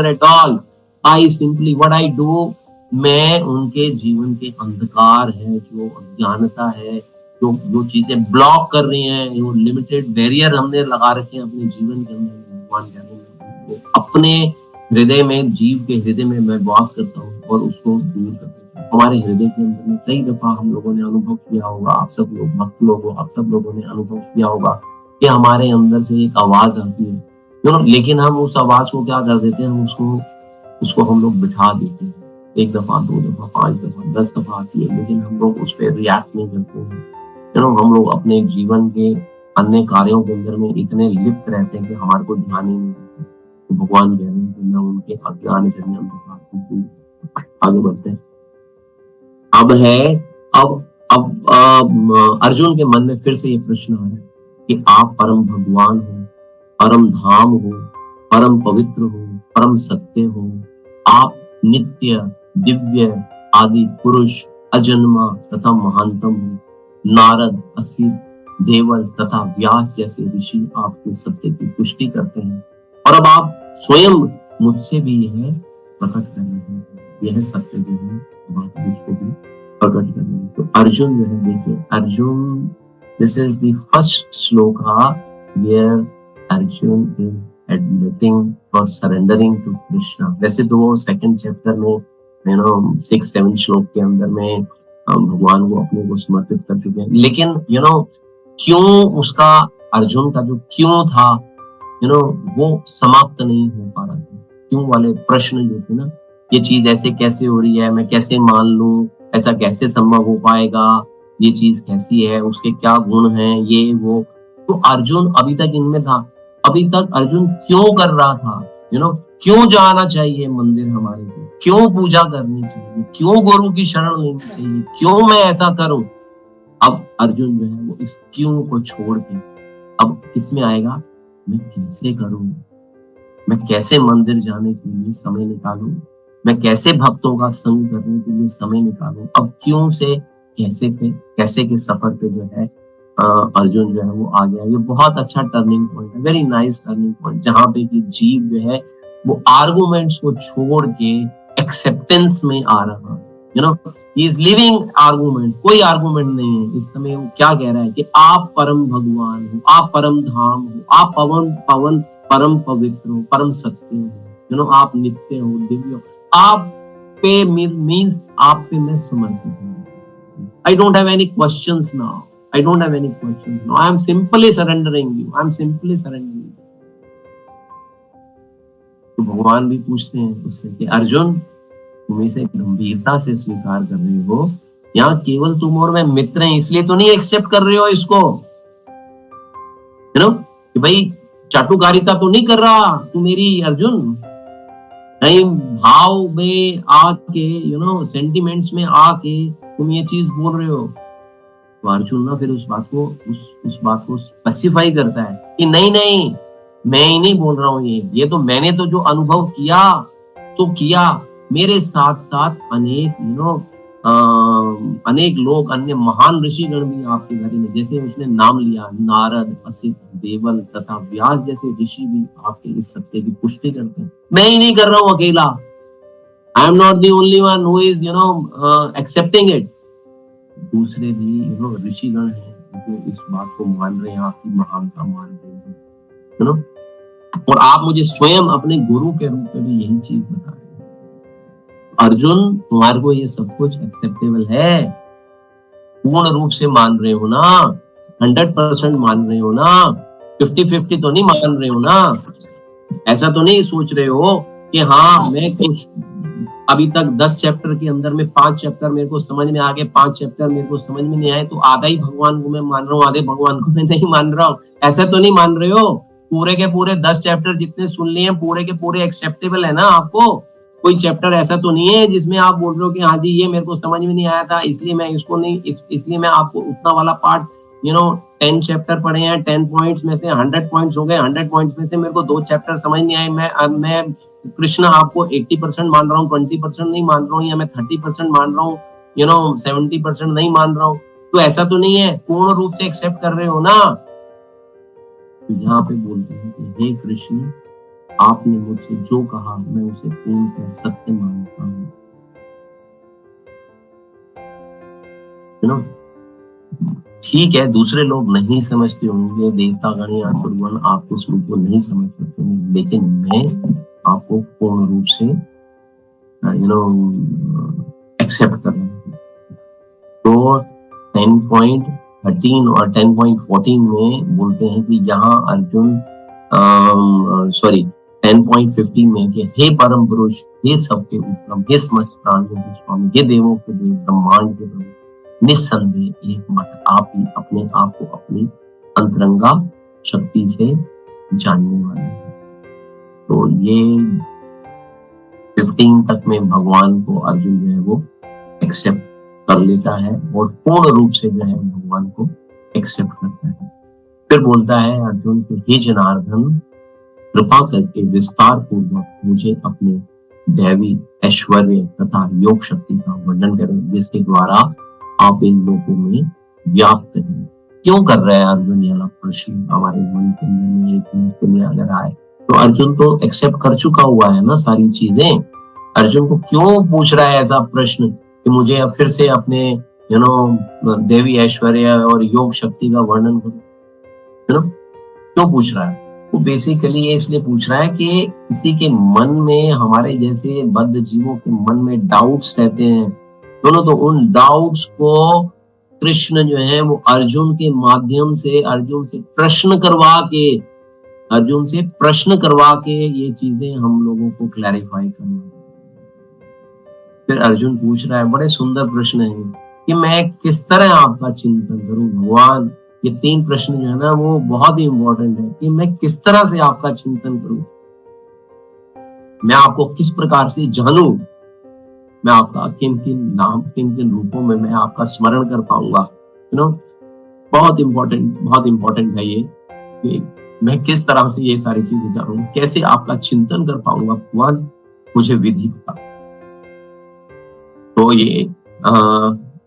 at all, I simply what I do, मैं उनके जीवन के अंधकार है, जो अज्ञानता है, जो चीजें ब्लॉक कर रही हैं, जो लिमिटेड बैरियर हमने लगा रखे हैं अपने जीवन के अंदर, भगवान कहते हैं अपने हृदय में, जीव के हृदय में मैं वास करता हूँ और उसको दूर करता हूँ। हमारे हृदय के अंदर में कई दफा हम लोगों ने अनुभव किया होगा, आप सब लोग भक्त लोग हो, आप सब लोगों ने अनुभव किया होगा कि हमारे अंदर से एक आवाज आती है, लेकिन हम उस आवाज को क्या कर देते हैं? हम उसको हम लोग बिठा देते हैं। 1 दफा, 2 दफा, 5 दफा, 10 दफा आती है, लेकिन हम लोग उस पर रिएक्ट नहीं करते हैं। हम लोग अपने जीवन के अन्य कार्यों के अंदर में इतने लिप्त रहते हैं कि हमारे को ध्यान ही नहीं देते। तो भगवान कह रहे हैं कि मैं उनके अज्ञान जन्य अंधकार को दूर। आगे बढ़ते हैं। अब अर्जुन के मन में फिर से ये प्रश्न आ रहा है कि आप परम भगवान हो, परम धाम हो, परम पवित्र हो, परम सत्य हो, आप नित्य, दिव्य, आदि पुरुष, अजन्मा तथा महानतम हो। नारद, असित, देवल तथा व्यास जैसे ऋषि आपके सत्य की पुष्टि करते हैं और अब आप स्वयं मुझसे भी यह प्रकट कर रहे हैं। यह सत्य जो है आप मुझको भी प्रकट कर रहे हैं। तो अर्जुन जो है, देखिए Arjun, this is the first shloka where Arjun is admitting और सरेंडरिंग टू कृष्णा। वैसे तो वो सेकंड चैप्टर में 6-7 श्लोक के अंदर में भगवान को अपने को समर्पित कर चुके हैं, लेकिन क्यों उसका, अर्जुन का जो क्यों था वो समाप्त नहीं हो पा रहा था। क्यों वाले प्रश्न जो थे ना, ये चीज ऐसे कैसे हो रही है, मैं कैसे मान लूं, ऐसा कैसे संभव हो पाएगा, ये चीज कैसी है, उसके क्या गुण हैं, ये वो। तो अर्जुन अभी तक इनमें था। अभी तक अर्जुन क्यों कर रहा था, क्यों जाना चाहिए मंदिर हमारे को, क्यों पूजा करनी चाहिए, क्यों गुरु की शरण लेनी चाहिए, क्यों मैं ऐसा करूं। अब अर्जुन जो है वो इस क्यों को छोड़ के अब किसमें आएगा, मैं कैसे करूं, मैं कैसे मंदिर जाने के लिए समय निकालूं, मैं कैसे भक्तों का संग करने के लिए समय निकालूं। अब क्यों से कैसे के सफर पे जो है अर्जुन जो है वो आ गया। ये बहुत अच्छा टर्निंग पॉइंट है, वेरी नाइस टर्निंग पॉइंट, जहां पे कि जीव जो है वो आर्गुमेंट्स को छोड़ के एक्सेप्टेंस में आ रहा है। ही इज लिविंग आर्गुमेंट, कोई आर्गुमेंट नहीं है इस समय। वो क्या कह रहा है कि आप परम भगवान हो, आप परम धाम हो, आप पवन परम पवित्र हो, परम सत्य हो, आप नित्य हो, दिव्य हो, आप पे मीन्स आप पे मैं समर्पित हूँ। I don't have any questions now. I don't have any questions now. I am simply surrendering you. I am simply surrendering you. तो भगवान भी पूछते हैं उससे कि अर्जुन, तुम इसे गंभीरता से स्वीकार कर रहे हो, यहाँ केवल तुम और मैं मित्र हैं इसलिए तो नहीं एक्सेप्ट कर रहे हो इसको, कि भाई चाटुकारिता तो नहीं कर रहा तू मेरी अर्जुन, नहीं भाव में आके सेंटिमेंट्स में आके तुम ये चीज बोल रहे हो। तो अर्जुन ना फिर उस बात को स्पेसिफाई करता है कि नहीं मैं ही नहीं बोल रहा हूँ, ये तो मैंने तो जो अनुभव किया मेरे साथ साथ अनेक लोग, अन्य महान ऋषिगण भी आपके घर में, जैसे उसने नाम लिया नारद, असित, देवल तथा व्यास जैसे ऋषि भी आपके इस सत्य की पुष्टि करते हैं। मैं ही नहीं कर रहा हूँ अकेला, I am not the only one who is accepting it. दूसरे भी ऋषिगण हैं जो इस बात को मान रहे हैं, आपकी महानता मान रहे हैं, और आप मुझे स्वयं अपने गुरु के रूप में भी यही चीज बता रहे हैं। अर्जुन, तुम्हारे को ये सब कुछ एक्सेप्टेबल है, पूर्ण रूप से मान रहे हो ना, 100% मान रहे हो ना, 50-50 तो नहीं मान रहे हो ना, ऐसा तो नहीं सोच रहे हो कि हाँ मैं कुछ अभी तक 10 चैप्टर के अंदर में 5 चैप्टर मेरे को समझ में आ गए, 5 चैप्टर मेरे को समझ में नहीं आए, तो आधा ही भगवान को मैं मान रहा हूँ, आधे भगवान को मैं नहीं मान रहा हूँ, ऐसा तो नहीं मान रहे हो। पूरे के पूरे 10 चैप्टर जितने सुन लिए पूरे के पूरे एक्सेप्टेबल है ना आपको। कोई चैप्टर ऐसा तो नहीं है जिसमें आप बोल रहे हो कि हाँ जी ये मेरे को समझ में नहीं आया था इसलिए मैं इसको नहीं इसलिए मैं आपको उतना वाला पार्ट 10 चैप्टर पढ़े हैं, 10 पॉइंट्स में से 100 पॉइंट्स हो गए, 100 पॉइंट्स में से मेरे को 2 चैप्टर समझ नहीं आए, मैं कृष्ण आपको 80% मान रहा हूँ, 20% नहीं मान रहा हूँ, या मैं 30% मान रहा हूँ, 70% नहीं मान रहा हूँ, तो ऐसा तो नहीं है, पूर्ण रूप से एक्सेप्ट कर रहे हो ना। तो यहाँ पे बोलते हैं कि हे कृष्ण, आपने मुझसे जो कहा मैं उसे पूर्ण सत्य मानता हूँ। ठीक है, दूसरे लोग नहीं समझते होंगे, देवता गण या असुरगण आपको उस रूप को नहीं समझ सकते होंगे, लेकिन मैं आपको पूर्ण रूप से एक्सेप्ट कर रहा हूँ। तो 10.13 और 10.14 में बोलते हैं कि यहाँ अर्जुन 10.15 में कि हे परम पुरुष, हे सबके उत्तम, हे समस्त प्राणियों के स्वामी, हे देवों के देव, ब्रह्मांड के प्रभु, निस्संदेह एकमात्र आप ही अपने आप को अपनी अंतरंगा शक्ति से जानने वाले हैं। तो ये 15 तक में भगवान को अर्जुन जो है वो एक्सेप्ट कर लेता है और पूर्ण रूप से जो है भगवान को एक्सेप्ट करता है। फिर बोलता है अर्जुन कि हे जनार्दन, कृपा करके विस्तार पूर्वक मुझे अपने दैवी ऐश्वर्य तथा योग शक्ति का वर्णन करें, जिसके द्वारा आप इन लोगों में व्याप्त हैं। क्यों कर रहे हैं अर्जुन, ये प्रश्न हमारे मन के अंदर में एक मिनट के लिए अगर आए तो अर्जुन तो एक्सेप्ट कर चुका हुआ है ना सारी चीजें। अर्जुन को क्यों पूछ रहा है ऐसा प्रश्न कि मुझे अब फिर से अपने देवी ऐश्वर्य और योग शक्ति का वर्णन करूं, क्यों पूछ रहा है? वो बेसिकली ये इसलिए पूछ रहा है कि किसी के मन में, हमारे जैसे बद्ध जीवों के मन में डाउट्स रहते हैं, तो उन डाउट्स को कृष्ण जो है वो अर्जुन के माध्यम से, अर्जुन से प्रश्न करवा के ये चीजें हम लोगों को क्लैरिफाई करना। फिर अर्जुन पूछ रहा है, बड़े सुंदर प्रश्न है कि मैं किस तरह आपका चिंतन करूं भगवान। ये 3 प्रश्न जो है ना वो बहुत ही इंपॉर्टेंट है कि मैं किस तरह से आपका चिंतन करूं, मैं आपको किस प्रकार से जानूं, मैं आपका किन किन रूपों में मैं आपका स्मरण कर पाऊंगा। बहुत इंपॉर्टेंट है ये कि मैं किस तरह से ये सारी चीजें जानूं, कैसे आपका चिंतन कर पाऊंगा भगवान, मुझे विधि बता। तो ये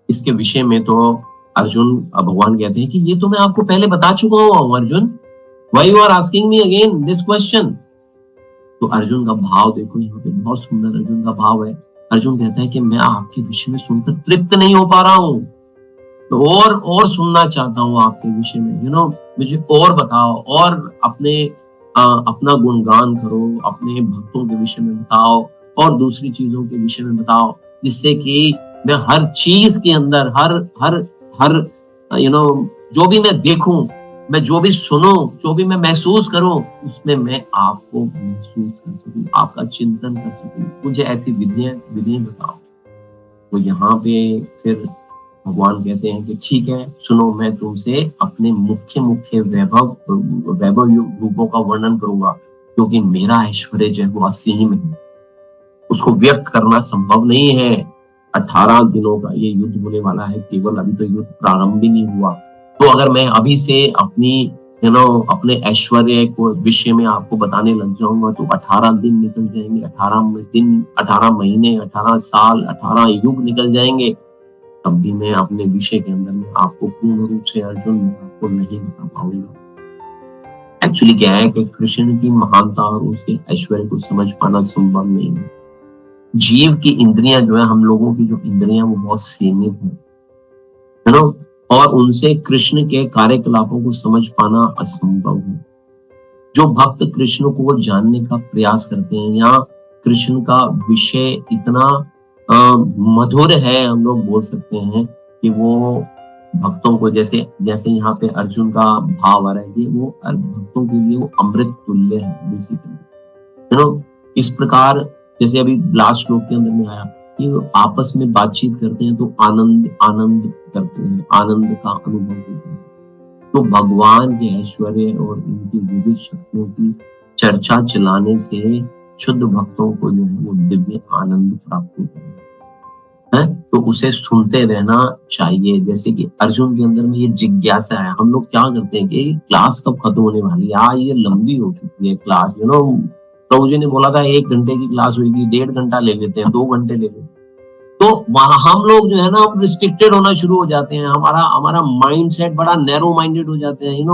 इसके विषय में तो अर्जुन भगवान कहते हैं कि ये तो मैं आपको पहले बता चुका हूँ Arjun, why you are asking me again this question. तो अर्जुन का भाव देखो, यहाँ पे बहुत सुंदर अर्जुन का भाव है। अर्जुन कहता है कि मैं आपके विषय में सुनकर तृप्त नहीं हो पा रहा हूँ, तो और सुनना चाहता हूँ आपके विषय में। मुझे और बताओ, और अपना गुणगान करो, अपने भक्तों के विषय में बताओ, और दूसरी चीजों के विषय में बताओ, जिससे कि मैं हर चीज के अंदर, हर जो भी मैं देखूं, मैं जो भी सुनूं, जो भी मैं महसूस करूं, उसमें मैं आपको महसूस कर सकूं, आपका चिंतन कर सकूं। मुझे ऐसी विधियां बताओ। तो यहाँ पे फिर भगवान कहते हैं कि ठीक है, सुनो, मैं तुमसे अपने मुख्य वैभव रूपों का वर्णन करूंगा, क्योंकि मेरा ऐश्वर्य जो है वो असीम है, उसको व्यक्त करना संभव नहीं है। 18 दिनों का ये युद्ध होने वाला है, केवल अभी तो युद्ध प्रारंभ भी नहीं हुआ। तो अगर मैं अभी से अपने ऐश्वर्य को विषय में आपको बताने लग जाऊंगा तो 18 दिन निकल जाएंगे, 18 महीने, 18 साल, 18 युग निकल जाएंगे, तब भी मैं अपने विषय के अंदर में आपको पूर्ण रूप से अर्जुन आपको नहीं बता पाऊंगा। एक्चुअली क्या है कि कृष्ण की महानता और उसके ऐश्वर्य को समझ पाना संभव नहीं है। जीव की इंद्रियां जो है, हम लोगों की जो इंद्रियां वो बहुत सीमित है ना, और उनसे कृष्ण के कार्यकलापों को समझ पाना असंभव है। जो भक्त कृष्ण को जानने का प्रयास करते हैं, या कृष्ण का विषय इतना मधुर है, हम लोग बोल सकते हैं कि वो भक्तों को, जैसे यहाँ पे अर्जुन का भाव आ रहा है, वो भक्तों के लिए वो अमृत तुल्य है बेसिकली। इस प्रकार जैसे अभी लास्ट श्लोक के अंदर में आया कि आपस में बातचीत करते हैं तो आनंद करते हैं, आनंद का अनुभव करते हैं। तो भगवान के ऐश्वर्य और इनकी विविध शक्तियों की चर्चा चलाने से शुद्ध भक्तों को जो है वो दिव्य आनंद प्राप्त होता है। तो उसे सुनते रहना चाहिए। जैसे कि अर्जुन के अंदर में ये जिज्ञासा है। हम लोग क्या करते हैं कि क्लास कब खत्म होने वाली है, ये लंबी हो चुकी है क्लास, प्रभु जी ने बोला था 1 घंटे की क्लास होगी, 1.5 घंटा ले लेते हैं, 2 घंटे ले लेते हैं। तो वहां हम लोग जो है ना रिस्ट्रिक्टेड होना शुरू हो जाते हैं, हमारा माइंडसेट बड़ा नैरो माइंडेड हो जाते हैं,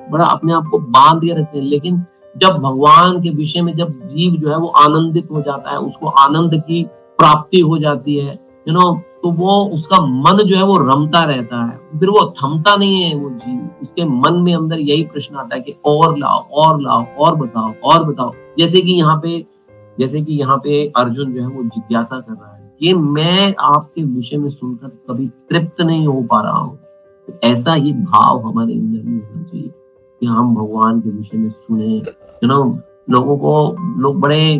बड़ा अपने आप को बांध के रखते हैं। लेकिन जब भगवान के विषय में जब जीव जो है वो आनंदित हो जाता है, उसको आनंद की प्राप्ति हो जाती है, तो वो उसका मन जो है वो रमता रहता है, फिर वो थमता नहीं है। वो जीव, उसके मन में अंदर यही प्रश्न आता है कि और लाओ, और बताओ। जैसे कि यहाँ पे अर्जुन जो है वो जिज्ञासा कर रहा है कि मैं आपके विषय में सुनकर कभी तृप्त नहीं हो पा रहा हूँ। तो ऐसा ये भाव हमारे अंदर में होना चाहिए कि हम भगवान के विषय में सुने। लोग बड़े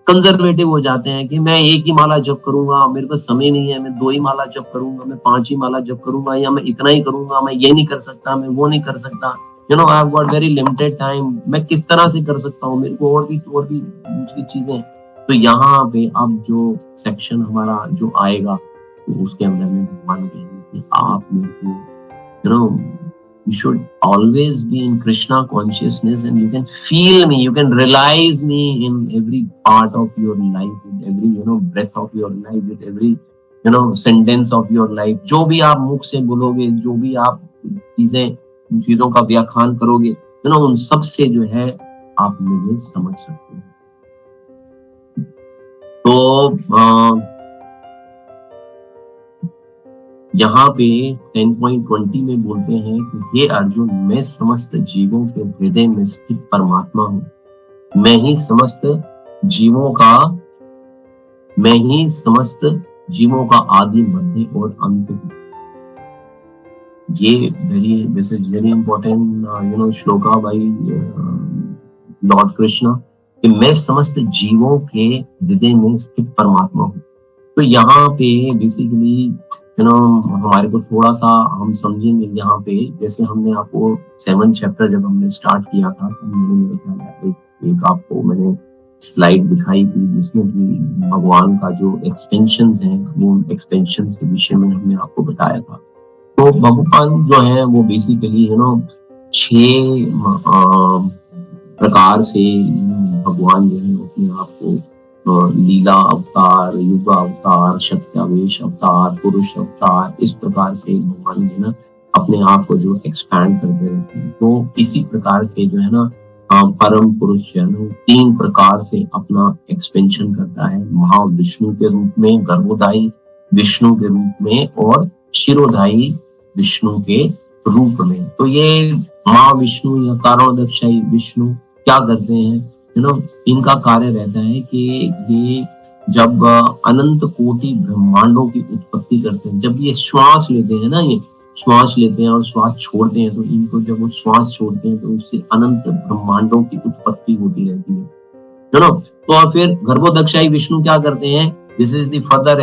कंजर्वेटिव हो जाते हैं कि मैं 1 ही माला जप करूंगा, मेरे पास समय नहीं है, मैं 2 ही माला जप करूंगा, मैं 5 ही माला जप करूंगा, या मैं इतना ही करूंगा, मैं ये नहीं कर सकता, मैं वो नहीं कर सकता, I have got very limited time, मैं किस तरह से कर सकता हूँ, मेरे को और भी दूसरी चीजें। तो यहाँ पे अब जो सेक्शन हमारा जो आएगा, तो उसके अंदर में भगवान कहेंगे कि आप मेरे को, you should always be in Krishna consciousness, and you can feel me, you can realize me in every part of your life, with every breath of your life, with every sentence of your life. जो भी आप मुख से बोलोगे, जो भी आप चीजों का व्याख्यान करोगे, उन सब से जो है आप मुझे समझ सकते हैं। तो यहाँ पे 10.20 में बोलते हैं कि हे अर्जुन, मैं समस्त जीवों के हृदय में स्थित परमात्मा हूँ। मैं ही समस्त जीवों का आदि, मध्य और अंत हूँ। ये this is very important shloka by Lord Krishna, कि मैं समस्त जीवों के हृदय में स्थित परमात्मा हूँ। तो यहाँ पे बेसिकली हमारे को थोड़ा सा हम समझेंगे यहाँ पे, जैसे हमने आपको 7th चैप्टर जब हमने स्टार्ट किया था तो मेरे ख्याल एक आपको मैंने स्लाइड दिखाई थी जिसमें कि भगवान का जो एक्सपेंशंस हैं वो एक्सपेंशंस के विषय में हमने आपको बताया था। तो भगवान जो है वो बेसिकली 6 प्रकार से भगवान जो है अपने आप को लीला अवतार, युग अवतार, सत्यावेश अवतार, पुरुष अवतार, इस प्रकार से भगवान जो है अपने आप को जो एक्सपैंड करते रहते हैं। तो इसी प्रकार से जो है परम पुरुष जो है 3 प्रकार से अपना एक्सपेंशन करता है, महाविष्णु के रूप में, गर्भोदायी विष्णु के रूप में और क्षीरोदायी विष्णु के रूप में। तो ये महाविष्णु या कारणोदक्षायी विष्णु क्या करते हैं, इनका कार्य रहता है कि ये जब अनंत कोटि ब्रह्मांडों की उत्पत्ति करते हैं, जब ये श्वास लेते हैं ना, ये श्वास लेते हैं और श्वास छोड़ते हैं, तो इनको जब वो श्वास छोड़ते हैं तो उससे अनंत ब्रह्मांडों की उत्पत्ति होती रहती है ना। तो फिर गर्भोदक्षायी विष्णु क्या करते हैं, this is the further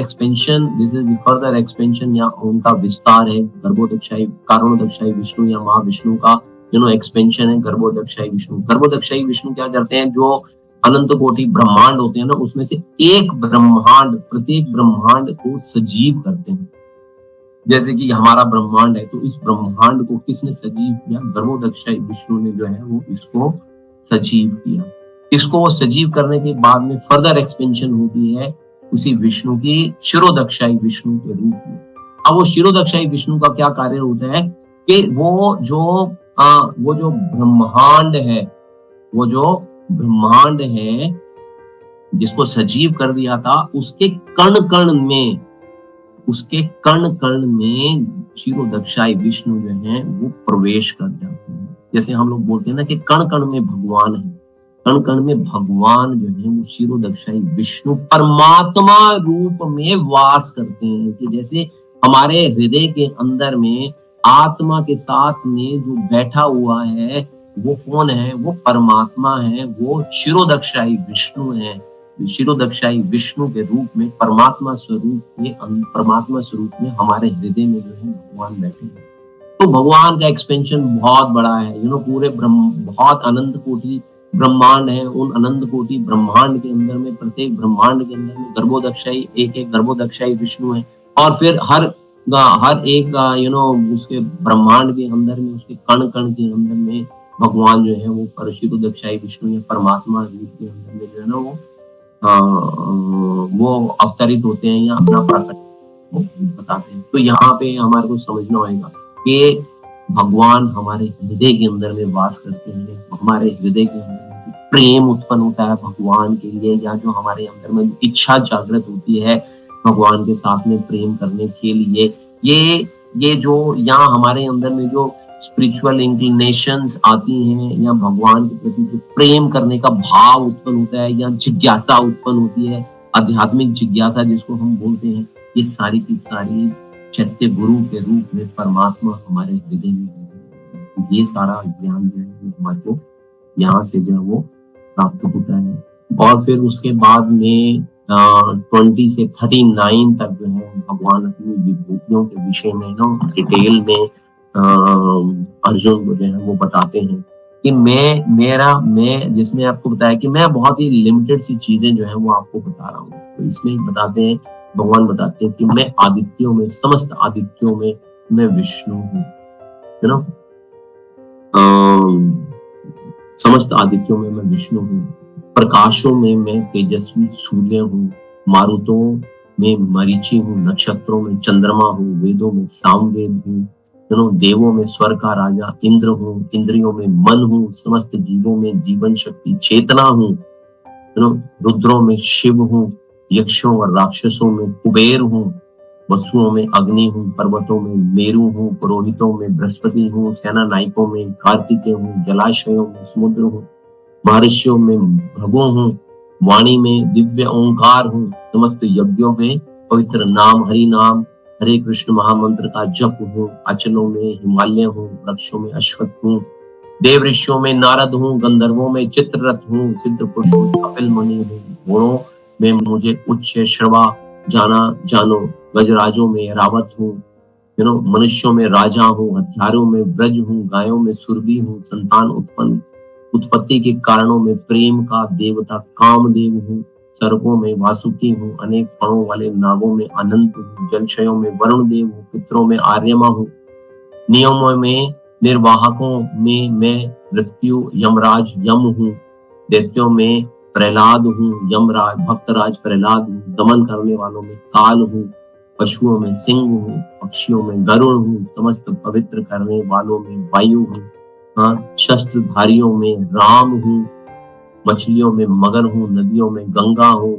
expansion या उनका विस्तार है। गर्भोदक्षायी कारणोदक्षायी विष्णु या महाविष्णु का एक्सपेंशन है गर्भोदक्षायी विष्णु। गर्भोदक्षायी विष्णु क्या करते हैं, जो अनंत कोटि ब्रह्मांड होते हैं ना, उसमें से प्रत्येक ब्रह्मांड को सजीव करते हैं। जैसे कि हमारा ब्रह्मांड है, तो इस ब्रह्मांड को किसने सजीव किया, गर्भोदक्षायी विष्णु ने जो है वो इसको सजीव किया। इसको वो सजीव करने के बाद में फर्दर एक्सपेंशन होती है उसी विष्णु की क्षीरोदक्षायी विष्णु के रूप में। अब वो क्षीरोदक्षायी विष्णु का क्या कार्य होता है कि वो जो ब्रह्मांड है जिसको सजीव कर दिया था, उसके कण कण में क्षीरोदक्षायी विष्णु जो है वो प्रवेश कर जाते हैं। जैसे हम लोग बोलते हैं ना कि कण कण में भगवान है, कण कण में भगवान जो है वो क्षीरोदक्षायी विष्णु परमात्मा रूप में वास करते हैं। कि जैसे हमारे हृदय के अंदर में आत्मा के साथ में जो बैठा हुआ है वो कौन है, वो परमात्मा है, वो क्षीरोदक्षायी विष्णु है। क्षीरोदक्षायी विष्णु के रूप में परमात्मा स्वरूप में हमारे हृदय में जो है भगवान बैठे हैं। तो भगवान का एक्सपेंशन बहुत बड़ा है, पूरे बहुत अनंत कोटि ब्रह्मांड है। उन अनंत कोटि ब्रह्मांड के अंदर में प्रत्येक ब्रह्मांड के अंदर में गर्भोदक्षायी एक गर्भोदक्षायी विष्णु है। और फिर हर एक उसके ब्रह्मांड के अंदर में, उसके कण कण के अंदर में भगवान जो है वो क्षीरोदक्षायी विष्णु या परमात्मा रूप के अंदर में जो है ना वो अवतरित होते हैं या अपना प्रकट बताते हैं। तो यहाँ पे हमारे को समझना होगा कि भगवान हमारे हृदय के अंदर में वास करते हैं। हमारे हृदय के अंदर प्रेम उत्पन्न होता है भगवान के लिए, या जो हमारे अंदर में इच्छा जागृत होती है भगवान के साथ में प्रेम करने के लिए, ये जो यहाँ हमारे अंदर में जो स्पिरिचुअल इंक्लिनेशंस आती हैं या भगवान के प्रति जो प्रेम करने का भाव उत्पन्न होता है या जिज्ञासा उत्पन्न होती है, आध्यात्मिक जिज्ञासा जिसको हम बोलते हैं, ये सारी की सारी चैत्य गुरु के रूप में परमात्मा हमारे हृदय में, ये सारा ज्ञान जो है हमारे को यहाँ से जो है वो प्राप्त होता है। और फिर उसके बाद में 20 से 39 तक जो है भगवान अपनी विभूतियों के विषय में ना डिटेल में अर्जुन को जो है वो बताते हैं कि मैं जिसमें आपको बताया कि मैं बहुत ही लिमिटेड सी चीजें जो है वो आपको बता रहा हूँ। तो इसमें बताते हैं, भगवान बताते हैं कि मैं आदित्यों में, समस्त आदित्यों में मैं विष्णु हूँ, है ना। समस्त आदित्यों में मैं विष्णु हूँ, प्रकाशों में मैं तेजस्वी सूर्य हूँ, मारुतों में मरीचि हूँ, नक्षत्रों में चंद्रमा हूँ, वेदों में सामवेद हूँ, देवों में स्वर का राजा इंद्र हूँ, इंद्रियों में मन हूँ, समस्त जीवों में जीवन शक्ति चेतना हूँ, रुद्रों में शिव हूँ, यक्षों और राक्षसों में कुबेर हूँ, वसुओं में अग्नि हूँ, पर्वतों में मेरु हूँ, पुरोहितों में बृहस्पति हूँ, सेना नायकों में कार्तिकेय हूँ, जलाशयों में समुद्र हूँ, महर्षियों में भृगु हूँ, वाणी में दिव्य ओंकार हूँ, समस्त यज्ञों में पवित्र नाम हरि नाम हरे कृष्ण महामंत्र का जप हूँ, अचलों में हिमालय हूँ, वृक्षों में अश्वत्थ हूँ, देव ऋषियों में नारद हूँ, गंधर्वों में चित्ररथ हूँ, सिद्ध पुरुषों में कपिल मुनि हूँ, घोड़ों में मुझे उच्च श्रवा जाना जानो, गजराजों में रावत हूँ, मनुष्यों में राजा हूँ, हथियारों में ब्रज हूँ, गायों में सुरभि हूँ, संतान उत्पत्ति के कारणों में प्रेम का देवता कामदेव हूँ, सर्पों में वासुकी हूँ, अनेक फणों वाले नागों में अनंत हूँ, जलशयों में वरुण देव हूँ, पितरों में आर्यमा हूँ, नियमों में निर्वाहकों में मैं मृत्यु यमराज यम हूँ, दैत्यों में प्रहलाद हूँ, यमराज भक्तराज प्रहलाद हूँ, दमन करने वालों में काल हूँ, पशुओं में सिंह हूँ, पक्षियों में गरुड़ हूँ, समस्त पवित्र करने वालों में वायु हूँ, हाँ, शस्त्रधारियों में राम हूँ, मछलियों में मगर हूँ, नदियों में गंगा हूँ,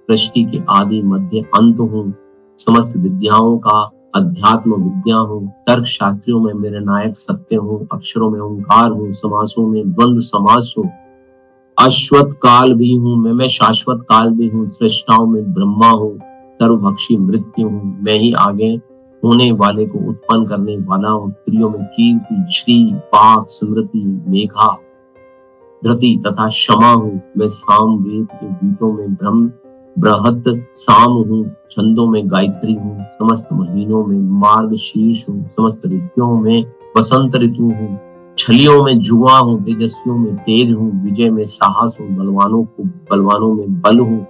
सृष्टि के आदि मध्य अंत हूँ, समस्त विद्याओं का अध्यात्म विद्या हूँ, तर्क शास्त्रियों में मेरे नायक सत्य हूँ, अक्षरों में ओंकार हूँ, समासों में द्वंद्व समास हूँ, अश्वत काल भी हूँ मैं शाश्वत काल भी हूँ, सृष्टाओं में ब्रह्मा हूँ, सर्वभक्षी मृत्यु हूँ, मैं ही आगे होने वाले को उत्पन्न करने वाला हूँ, स्त्रियों में कीर्ति श्री पाक स्मृति मेघा धृति तथा क्षमा हूँ, मैं साम वेद के गीतों में ब्रह्म बृहत साम हूँ, छंदों में गायत्री हूँ, समस्त महीनों में मार्ग शीर्ष हूँ, समस्त ऋतुओं में वसंत ऋतु हूँ, छलियों में जुआ हूँ, तेजस्वियों में तेज हूँ, विजय में साहस हूँ, बलवानों में बल हूँ,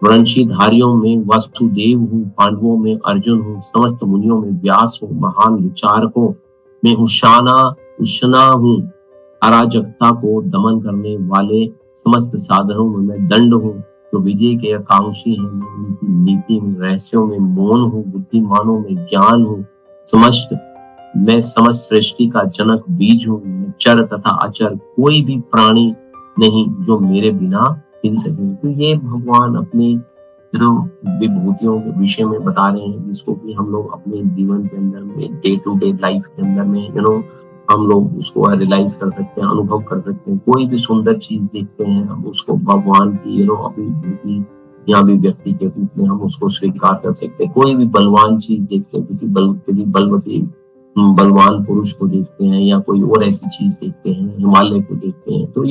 वंशीधारियों में वासुदेव हूँ, पांडवों में अर्जुन हूँ, समस्त मुनियों में व्यास हूँ, महान विचारकों में उषना हूँ, अराजकता को दमन करने वाले समस्त साधनों में मैं दंड हूँ, जो विजय के आकांक्षी हैं मैं उनकी नीति में रहस्यों में मौन हूँ, बुद्धिमानों में ज्ञान हूँ, मैं समस्त सृष्टि का जनक बीज हूँ, मैं चर तथा अचर कोई भी प्राणी नहीं जो मेरे बिना हिल सके। तो ये भगवान अपनी विभूतियों के विषय में बता रहे हैं, जिसको कि हम लोग अपने जीवन के अंदर में डे टू डे लाइफ के अंदर में हम लोग उसको रियलाइज कर सकते हैं, अनुभव कर सकते हैं। कोई भी सुंदर चीज देखते हैं हम उसको भगवान की अभिभूति या भी व्यक्ति के रूप में हम उसको स्वीकार कर सकते हैं। कोई भी बलवान चीज देखते हैं, किसी बलवती बलवान पुरुष को देखते हैं या कोई और ऐसी चीज देखते हैं, हिमालय को देखते हैं, तो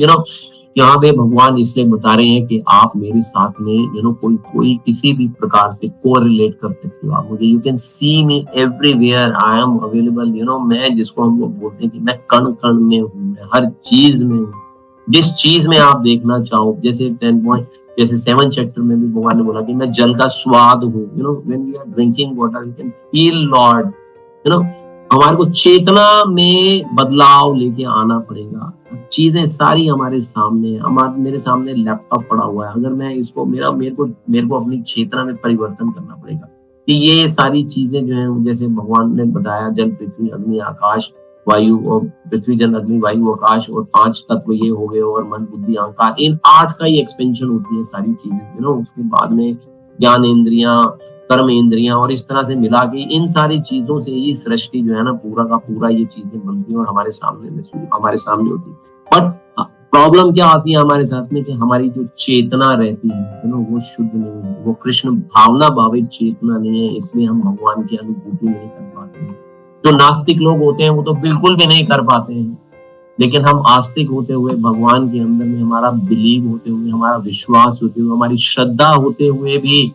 यहाँ पे भगवान इसलिए बता रहे हैं कि आप मेरे साथ में कोई किसी भी प्रकार से कोरिलेट कर सकते हो आप मुझे। You can see me everywhere, I am available. मैं जिसको हम लोग बोलते हैं कि मैं कण कण में हूँ, मैं हर चीज में हूँ, जिस चीज में आप देखना चाहो। जैसे 7 चैप्टर में भी भगवान ने बोला कि मैं जल का स्वाद हूँ। When we are drinking water you can feel Lord. हमारे को चेतना में बदलाव लेके आना पड़ेगा। चीजें सारी हमारे सामने, मेरे सामने लैपटॉप पड़ा हुआ है, अगर मैं इसको मेरे को अपनी चेतना में परिवर्तन करना पड़ेगा कि ये सारी चीजें जो है, जैसे भगवान ने बताया जल पृथ्वी अग्नि आकाश वायु, और पृथ्वी जल अग्नि वायु आकाश और 5 तत्व ये हो गए, और मन बुद्धि अहंकार, इन 8 का ही एक्सपेंशन होती है सारी चीजें। उसके बाद में ज्ञान इंद्रियां, कर्म इंद्रियां, और इस तरह से मिला के इन सारी चीजों से ही सृष्टि जो है ना पूरा का पूरा ये चीजें बनती है और हमारे सामने होती है। बट प्रॉब्लम क्या आती है हमारे साथ में कि हमारी जो चेतना रहती है वो शुद्ध नहीं है, वो कृष्ण भावना भावित चेतना नहीं है, इसलिए हम भगवान की अनुभूति नहीं कर पाते हैं। जो नास्तिक लोग होते हैं वो तो बिल्कुल भी नहीं कर पाते हैं, लेकिन हम आस्तिक होते हुए, भगवान के अंदर में हमारा बिलीव होते हुए, हमारा विश्वास होते हुए, हमारी श्रद्धा होते हुए भी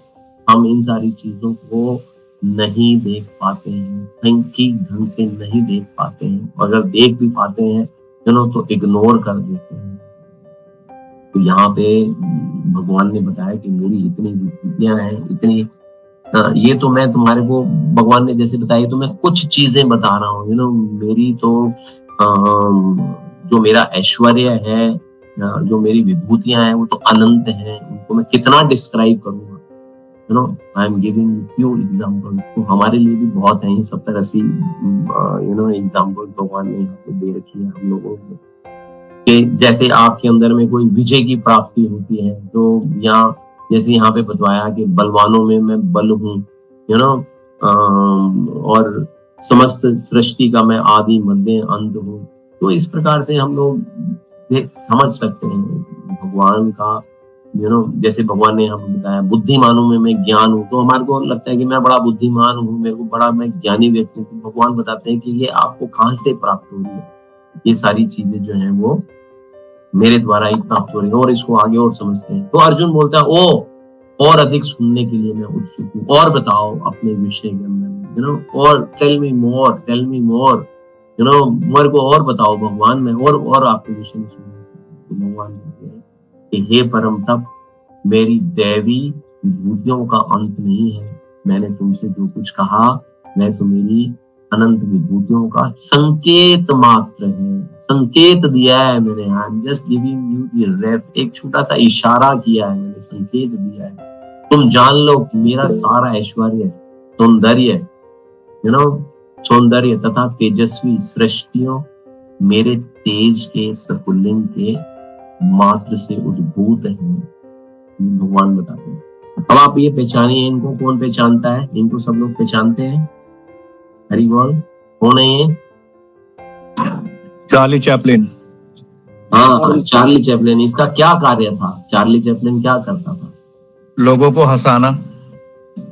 हम इन सारी चीजों को नहीं देख पाते हैं, ठीक ढंग से नहीं देख पाते हैं। अगर देख भी पाते हैं तो इग्नोर कर देते हैं। तो यहाँ पे भगवान ने बताया कि मेरी इतनी विभूतियां हैं, इतनी ये तो मैं तुम्हारे को, भगवान ने जैसे बताया, तो मैं कुछ चीजें बता रहा हूँ। मेरी तो जो मेरा ऐश्वर्य है, जो मेरी विभूतियां हैं, वो तो अनंत हैं, उनको मैं कितना डिस्क्राइब करूंगा। I am giving few example. तो हमारे लिए भी बहुत है ये 70-80 एग्जांपल भगवान ने यहाँ पे दे रखी है हम लोगों को। कि जैसे आपके अंदर में कोई विजय की प्राप्ति होती है, तो जैसे यहाँ पे बतवाया कि बलवानों में मैं बल हूँ, और समस्त सृष्टि का मैं आदि मध्य अंत हूँ। तो इस प्रकार से हम लोग समझ सकते हैं भगवान का, जैसे भगवान ने हमें बताया बुद्धिमानों में मैं ज्ञान हूँ, तो हमारे को लगता है कि मैं बड़ा बुद्धिमान हूँ, मेरे को बड़ा मैं ज्ञानी व्यक्ति हूँ। भगवान बताते हैं कि ये आपको कहाँ से प्राप्त हो रही है, ये सारी चीजें जो है वो मेरे द्वारा ही प्राप्त हो रही है, और इसको आगे और समझते हैं। तो अर्जुन बोलता है ओ और अधिक सुनने के लिए मैं उत्सुक हूँ, और बताओ अपने विषय के अंदर, और टेल मी मोर, मेरे को और बताओ भगवान, मैं और आपके विषय में सुनना। तो भगवान कहते हैं कि हे परम तप, मेरी दैवी विभूतियों का अंत नहीं है। मैंने तुमसे जो कुछ कहा मैं तो मेरी अनंत विभूतियों का संकेत मात्र है, संकेत दिया है मैंने। I am just giving you the ref, एक छोटा सा इशारा किया है मैंने, संकेत दिया है। तुम जान लो कि मेरा सारा ऐश्वर्य, सौंदर्य, सौंदर्य तथा तेजस्वी सृष्टियों मेरे तेज के सकुलिंग के मात्र से उद्भूत है, भगवान बताते हैं। अब आप ये पहचानिए, इनको कौन पहचानता है? इनको सब लोग पहचानते हैं। हरि बोल। कौन है ये?
Charlie Chaplin.
हाँ, चार्ली चैपलिन। इसका क्या कार्य था? चार्ली चैपलिन क्या करता था?
लोगों को हंसाना।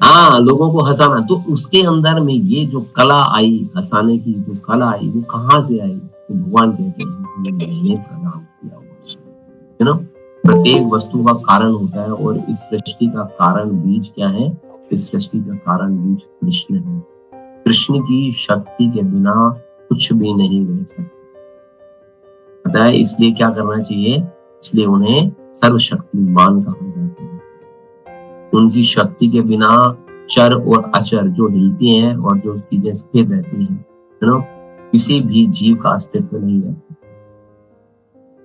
हाँ, लोगों को हंसाना। तो उसके अंदर में ये जो कला आई, हंसाने की जो कला आई, वो कहाँ से आई? तो भगवान कहते हैं मैंने प्रदान किया हुआ। प्रत्येक वस्तु का कारण होता है, और इस सृष्टि का कारण बीज क्या है? इस सृष्टि का कारण बीज कृष्ण है। कृष्ण की शक्ति के बिना कुछ भी नहीं रह सकता, पता है? इसलिए क्या करना चाहिए? इसलिए उन्हें सर्वशक्तिमान कहा जाता है। उनकी शक्ति के बिना चर और अचर जो हिलती हैं और जो चीजें स्थिर रहती हैं, किसी भी जीव का अस्तित्व नहीं रहता।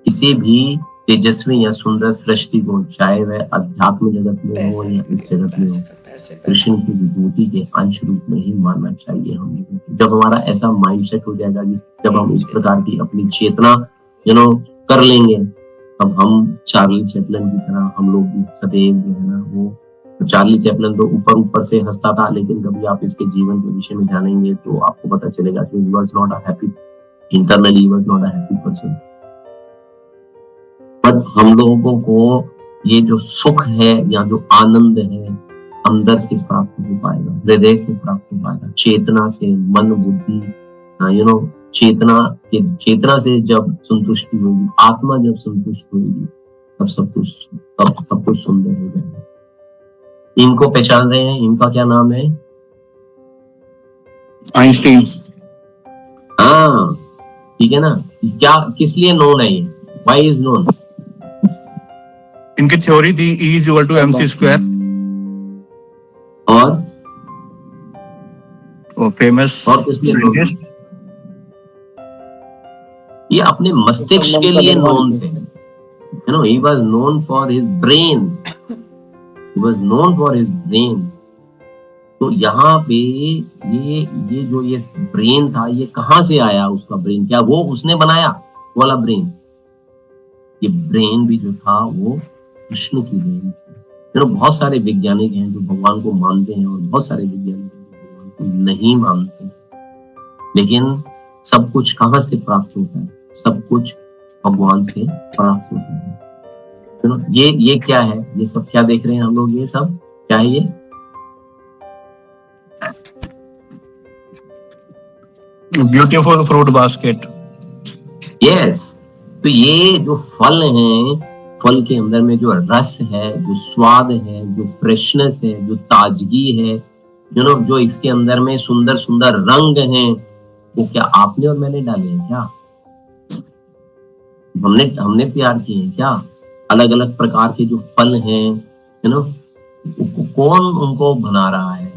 किसी भी तेजस्वी या सुंदर सृष्टि को, चाहे वह अध्यात्म जगत में हो या इस जगत में हो, कृष्ण की विभूति के अंश रूप में ही मानना चाहिए हम लोगों। जब हमारा ऐसा माइंडसेट हो जाएगा, जब हम इस प्रकार की अपनी चेतना कर लेंगे, तब हम चार्ली चैपलिन की तरह हम लोग भी सदैव जो है ना वो, तो चार्ली चैपलिन तो ऊपर से हंसता था, लेकिन कभी आप इसके जीवन के विषय में जानेंगे तो आपको पता चलेगा कि he was not a happy, internally he was not a happy person। But हम लोगों को ये जो सुख है या जो आनंद है अंदर से प्राप्त हो पाएगा, हृदय से प्राप्त हो पाएगा, चेतना से, मन बुद्धि, चेतना से जब संतुष्टि होगी, आत्मा जब संतुष्ट होगी, तब सब कुछ सुंदर हो जाएगा। इनको पहचान रहे हैं? इनका क्या नाम है?
आइंस्टीन।
हाँ, ठीक है ना। क्या, किस लिए नोन है ये? Why is known?
इनकी थ्योरी थी E = mc²,
और
फेमस साइंटिस्ट।
ये अपने मस्तिष्क के लिए नोन थे। he was known for his brain, तो यहाँ पे ये जो ये ब्रेन था, ये कहाँ से आया? उसका ब्रेन क्या वो उसने बनाया वाला ब्रेन? ये ब्रेन भी जो था वो कृष्ण की देन थी। बहुत सारे वैज्ञानिक हैं जो भगवान को मानते हैं, और बहुत सारे वैज्ञानिक हैं जो भगवान को नहीं मानते, लेकिन सब कुछ कहाँ से प्राप्त होता है? सब कुछ भगवान से प्राप्त होता है। ये क्या है? ये सब क्या देख रहे हैं हम लोग? ये सब क्या है? ये
ब्यूटीफुल फ्रूट बास्केट।
यस। तो ये जो फल हैं, फल के अंदर में जो रस है, जो स्वाद है, जो फ्रेशनेस है, जो ताजगी है, जो इसके अंदर में सुंदर सुंदर रंग हैं, वो क्या आपने और मैंने डाले हैं क्या? हमने तैयार किए हैं क्या? अलग अलग प्रकार के जो फल हैं, कौन उनको बना रहा है?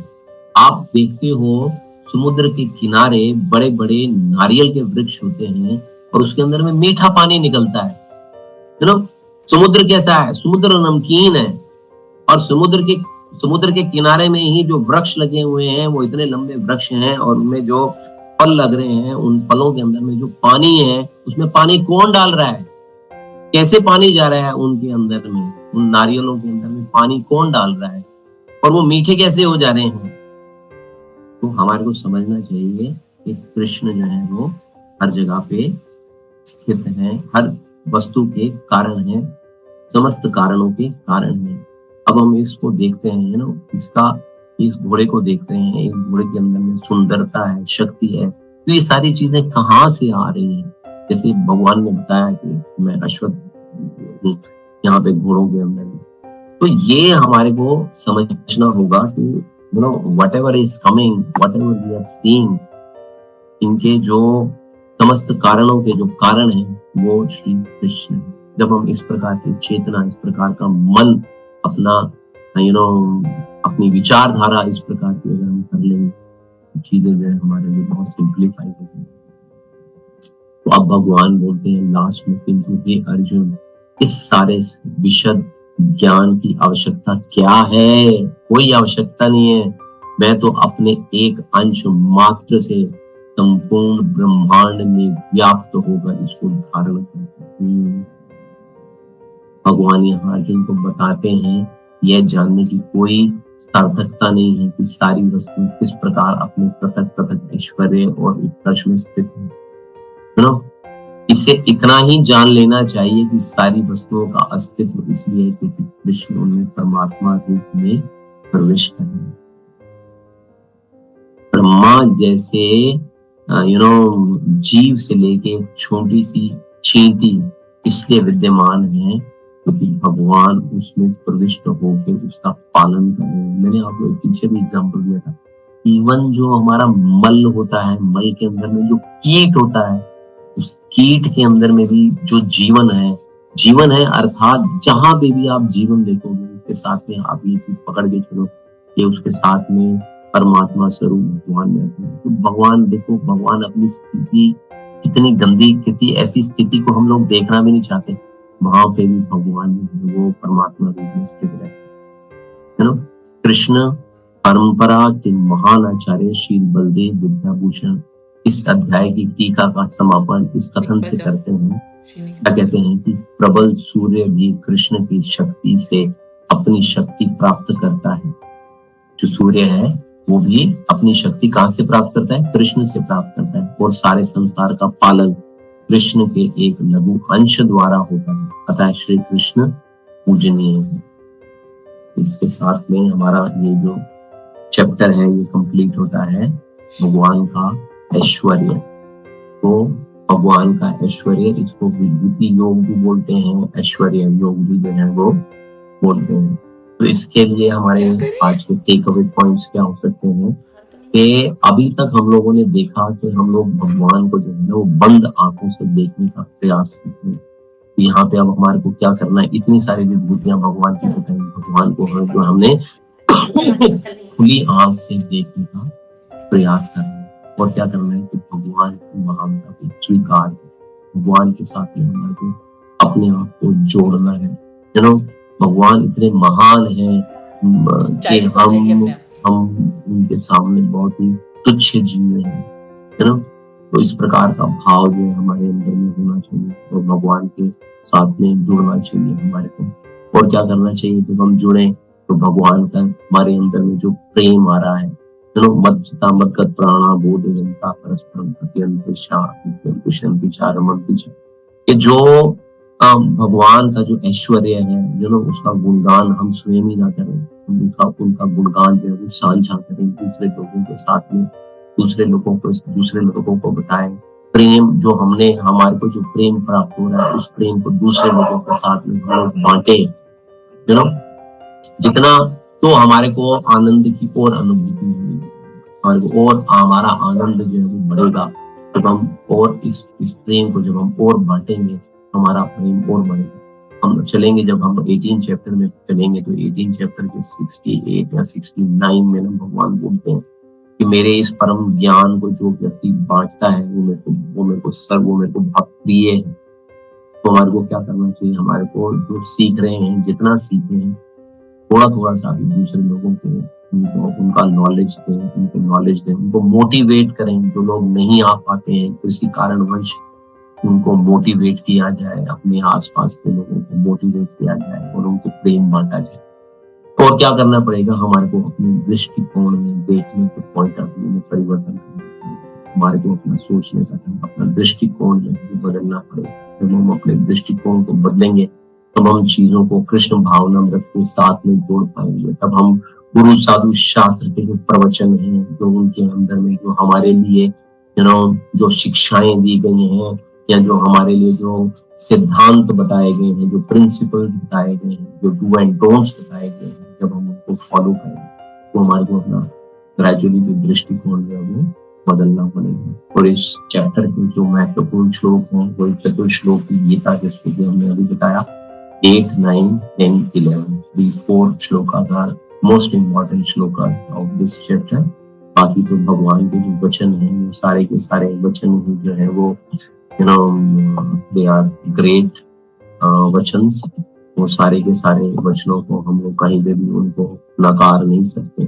आप देखते हो समुद्र के किनारे बड़े बड़े नारियल के वृक्ष होते हैं, और उसके अंदर में मीठा पानी निकलता है। समुद्र कैसा है? समुद्र नमकीन है, और समुद्र के किनारे में ही जो वृक्ष लगे हुए हैं वो इतने लंबे वृक्ष हैं, और उनमें जो फल लग रहे हैं, उन फलों के अंदर में जो पानी है, उसमें पानी कौन डाल रहा है? कैसे पानी जा रहा है उनके अंदर में? उन नारियलों के अंदर में पानी कौन डाल रहा है? और वो मीठे कैसे हो जा रहे हैं? तो हमारे को समझना चाहिए कि कृष्ण जो है वो हर जगह पे स्थित है, हर वस्तु के कारण है, समस्त कारणों के कारण है। अब हम इसको देखते हैं इस घोड़े को देखते हैं, इस घोड़े के अंदर में सुंदरता है, शक्ति है, तो ये सारी चीजें कहाँ से आ रही हैं? जैसे भगवान ने बताया कि मैं अश्वत्थ हूँ यहाँ पे घोड़ों के अंदर में। तो ये हमारे को समझना होगा कि whatever is coming, whatever we are seeing, इनके जो समस्त कारणों के जो कारण हैं वो श्री कृष्ण है। जब हम इस प्रकार की चेतना, इस प्रकार का मन अपना अपनी विचारधारा इस प्रकार की अगर हम कर लेंगे तो चीजें जो है हमारे लिए बहुत सिंप्लीफाई हो जाएंगी। तो अब भगवान बोलते हैं लास्ट में, किंतु हे अर्जुन, इस सारे विशद ज्ञान की आवश्यकता क्या है? कोई आवश्यकता नहीं है। मैं तो अपने एक अंश मात्र से संपूर्ण ब्रह्मांड में व्याप्त होकर इसको धारण करता हूं। भगवान यहाँ अर्जुन को बताते हैं यह जानने की कोई सार्थकता नहीं है कि सारी वस्तुएं किस प्रकार अपने पृथक पृथक ऐश्वर्य और उत्कर्ष में स्थित है। इसे इतना ही जान लेना चाहिए कि सारी वस्तुओं का अस्तित्व इसलिए है क्योंकि कृष्ण उनमें परमात्मा रूप में प्रवेश कर रहे हैं। ब्रह्मा जैसे जीव से लेके छोटी सी चींटी इसलिए विद्यमान है क्योंकि भगवान उसमें प्रविष्ट होकर उसका पालन कर रहे हैं। मैंने आप लोग पीछे भी एग्जाम्पल दिया था। इवन जो हमारा मल होता है, मल के अंदर में जो कीट होता है, उस कीट के अंदर में भी जो जीवन है अर्थात जहां पे भी आप जीवन देखोगे उसके साथ में आप ये चीज पकड़ के चलो कि उसके साथ में परमात्मा स्वरूप भगवान में। तो भगवान अपनी स्थिति कितनी गंदी, कितनी ऐसी स्थिति को हम लोग देखना भी नहीं चाहते, वहां पे भी भगवान वो परमात्मा रूप में स्थित रहते हैं। कृष्ण परंपरा के महान आचार्य श्री बलदेव विद्याभूषण इस अध्याय की टीका का समापन इस कथन से करते हैं, क्या कहते हैं कि प्रबल सूर्य भी कृष्ण की शक्ति से अपनी शक्ति प्राप्त करता है। जो सूर्य है वो भी अपनी शक्ति कहां से प्राप्त करता है? कृष्ण से प्राप्त करता है। और सारे संसार का पालन कृष्ण के एक लघु अंश द्वारा होता है, अतः श्री कृष्ण पूजनीय है। इसके साथ में हमारा ये जो चैप्टर है ये कंप्लीट होता है भगवान का ऐश्वर्य। तो भगवान का ऐश्वर्य, इसको विभूति योग भी बोलते हैं, ऐश्वर्य योग भी जो है वो बोलते हैं। तो इसके लिए हमारे आज के टेक अवे पॉइंट्स क्या हो सकते हैं कि अभी तक हम लोगों ने देखा कि हम लोग भगवान को जो है वो बंद आंखों से देखने का प्रयास करते हैं। तो यहाँ पे अब हमारे को क्या करना है? इतनी सारी विभूतियां भगवान की बताई, भगवान को जो हमने खुली आंख से देखने का प्रयास करना है। और क्या करना है कि भगवान की महानता को स्वीकार, भगवान के साथ में हमारे को अपने आप को जोड़ना है। भगवान इतने महान हैं कि हम उनके सामने बहुत ही तुच्छ जीव हैं, तो इस प्रकार का भाव जो है हमारे अंदर में होना चाहिए और भगवान के साथ में जुड़ना चाहिए हमारे को। और क्या करना चाहिए? जब हम जुड़े तो भगवान का हमारे अंदर में जो प्रेम आ रहा है, मज्जता मदगत प्राणा बोध जनता परस्परम ये जो भगवान का जो ऐश्वर्य है, उसका गुणगान हम स्वयं ही ना करें, उनका गुणगान जो है वो साझा करें दूसरे लोगों के साथ में, दूसरे लोगों को बताएं। प्रेम जो हमारे को जो प्रेम प्राप्त हो रहा है उस प्रेम को दूसरे लोगों के साथ में हम लोग बांटे। जितना तो हमारे को आनंद की और अनुभूति होगी और हमारा आनंद जो है वो बढ़ेगा जब हम और इस प्रेम को जब हम और बांटेंगे, हमारा प्रेम और बढ़ेगा। हम चलेंगे, जब हम 18 चैप्टर में चलेंगे तो 18 चैप्टर के 68 या 69 में भगवान बोलते हैं कि मेरे इस परम ज्ञान को जो व्यक्ति बांटता है वो मेरे को बहुत प्रिय है। तो हमारे को क्या करना चाहिए? हमारे को जो सीख रहे हैं, जितना सीखे हैं, थोड़ा सा भी दूसरे लोगों के उनका नॉलेज दें, उनको मोटिवेट करें। जो लोग नहीं आ पाते हैं किसी कारणवश, उनको मोटिवेट किया जाए, अपने आसपास के लोगों को मोटिवेट किया जाए और उनको प्रेम बांटा जाए। और क्या करना पड़ेगा, हमारे को अपने दृष्टिकोण में देखने के पॉइंट ऑफ व्यू में परिवर्तन करना पड़ेगा। हमारे को अपना सोचने का अपना दृष्टिकोण जो है बदलना पड़ेगा। जब हम अपने दृष्टिकोण को बदलेंगे तब हम चीजों को कृष्ण भावनामृत के साथ में जोड़ पाएंगे। तब हम गुरु साधु शास्त्र के जो प्रवचन हैं, जो उनके अंदर में जो हमारे लिए जो शिक्षाएं दी गई हैं, या जो हमारे लिए जो सिद्धांत बताए गए हैं, जो प्रिंसिपल्स बताए गए हैं, जो डू एंड डोंट्स बताए गए हैं, जब हम उनको फॉलो करेंगे तो हमारे को अपना ग्रेजुअली जो दृष्टिकोण है वो बदलना पड़ेगा। और इस चैप्टर के जो महत्वपूर्ण श्लोक हैं वो चतुर्श्लोक की गीता जिसको कि हमने अभी बताया 8, 9, 10, 11 the 4 shlokas are most important shlokas of this chapter. बाकी तो भगवान के जो वचन हैं वो सारे के सारे वचन जो है वो दे आर ग्रेट वचन्स। वो सारे के सारे वचनों को हम लोग कहीं पे भी उनको नकार नहीं सकते।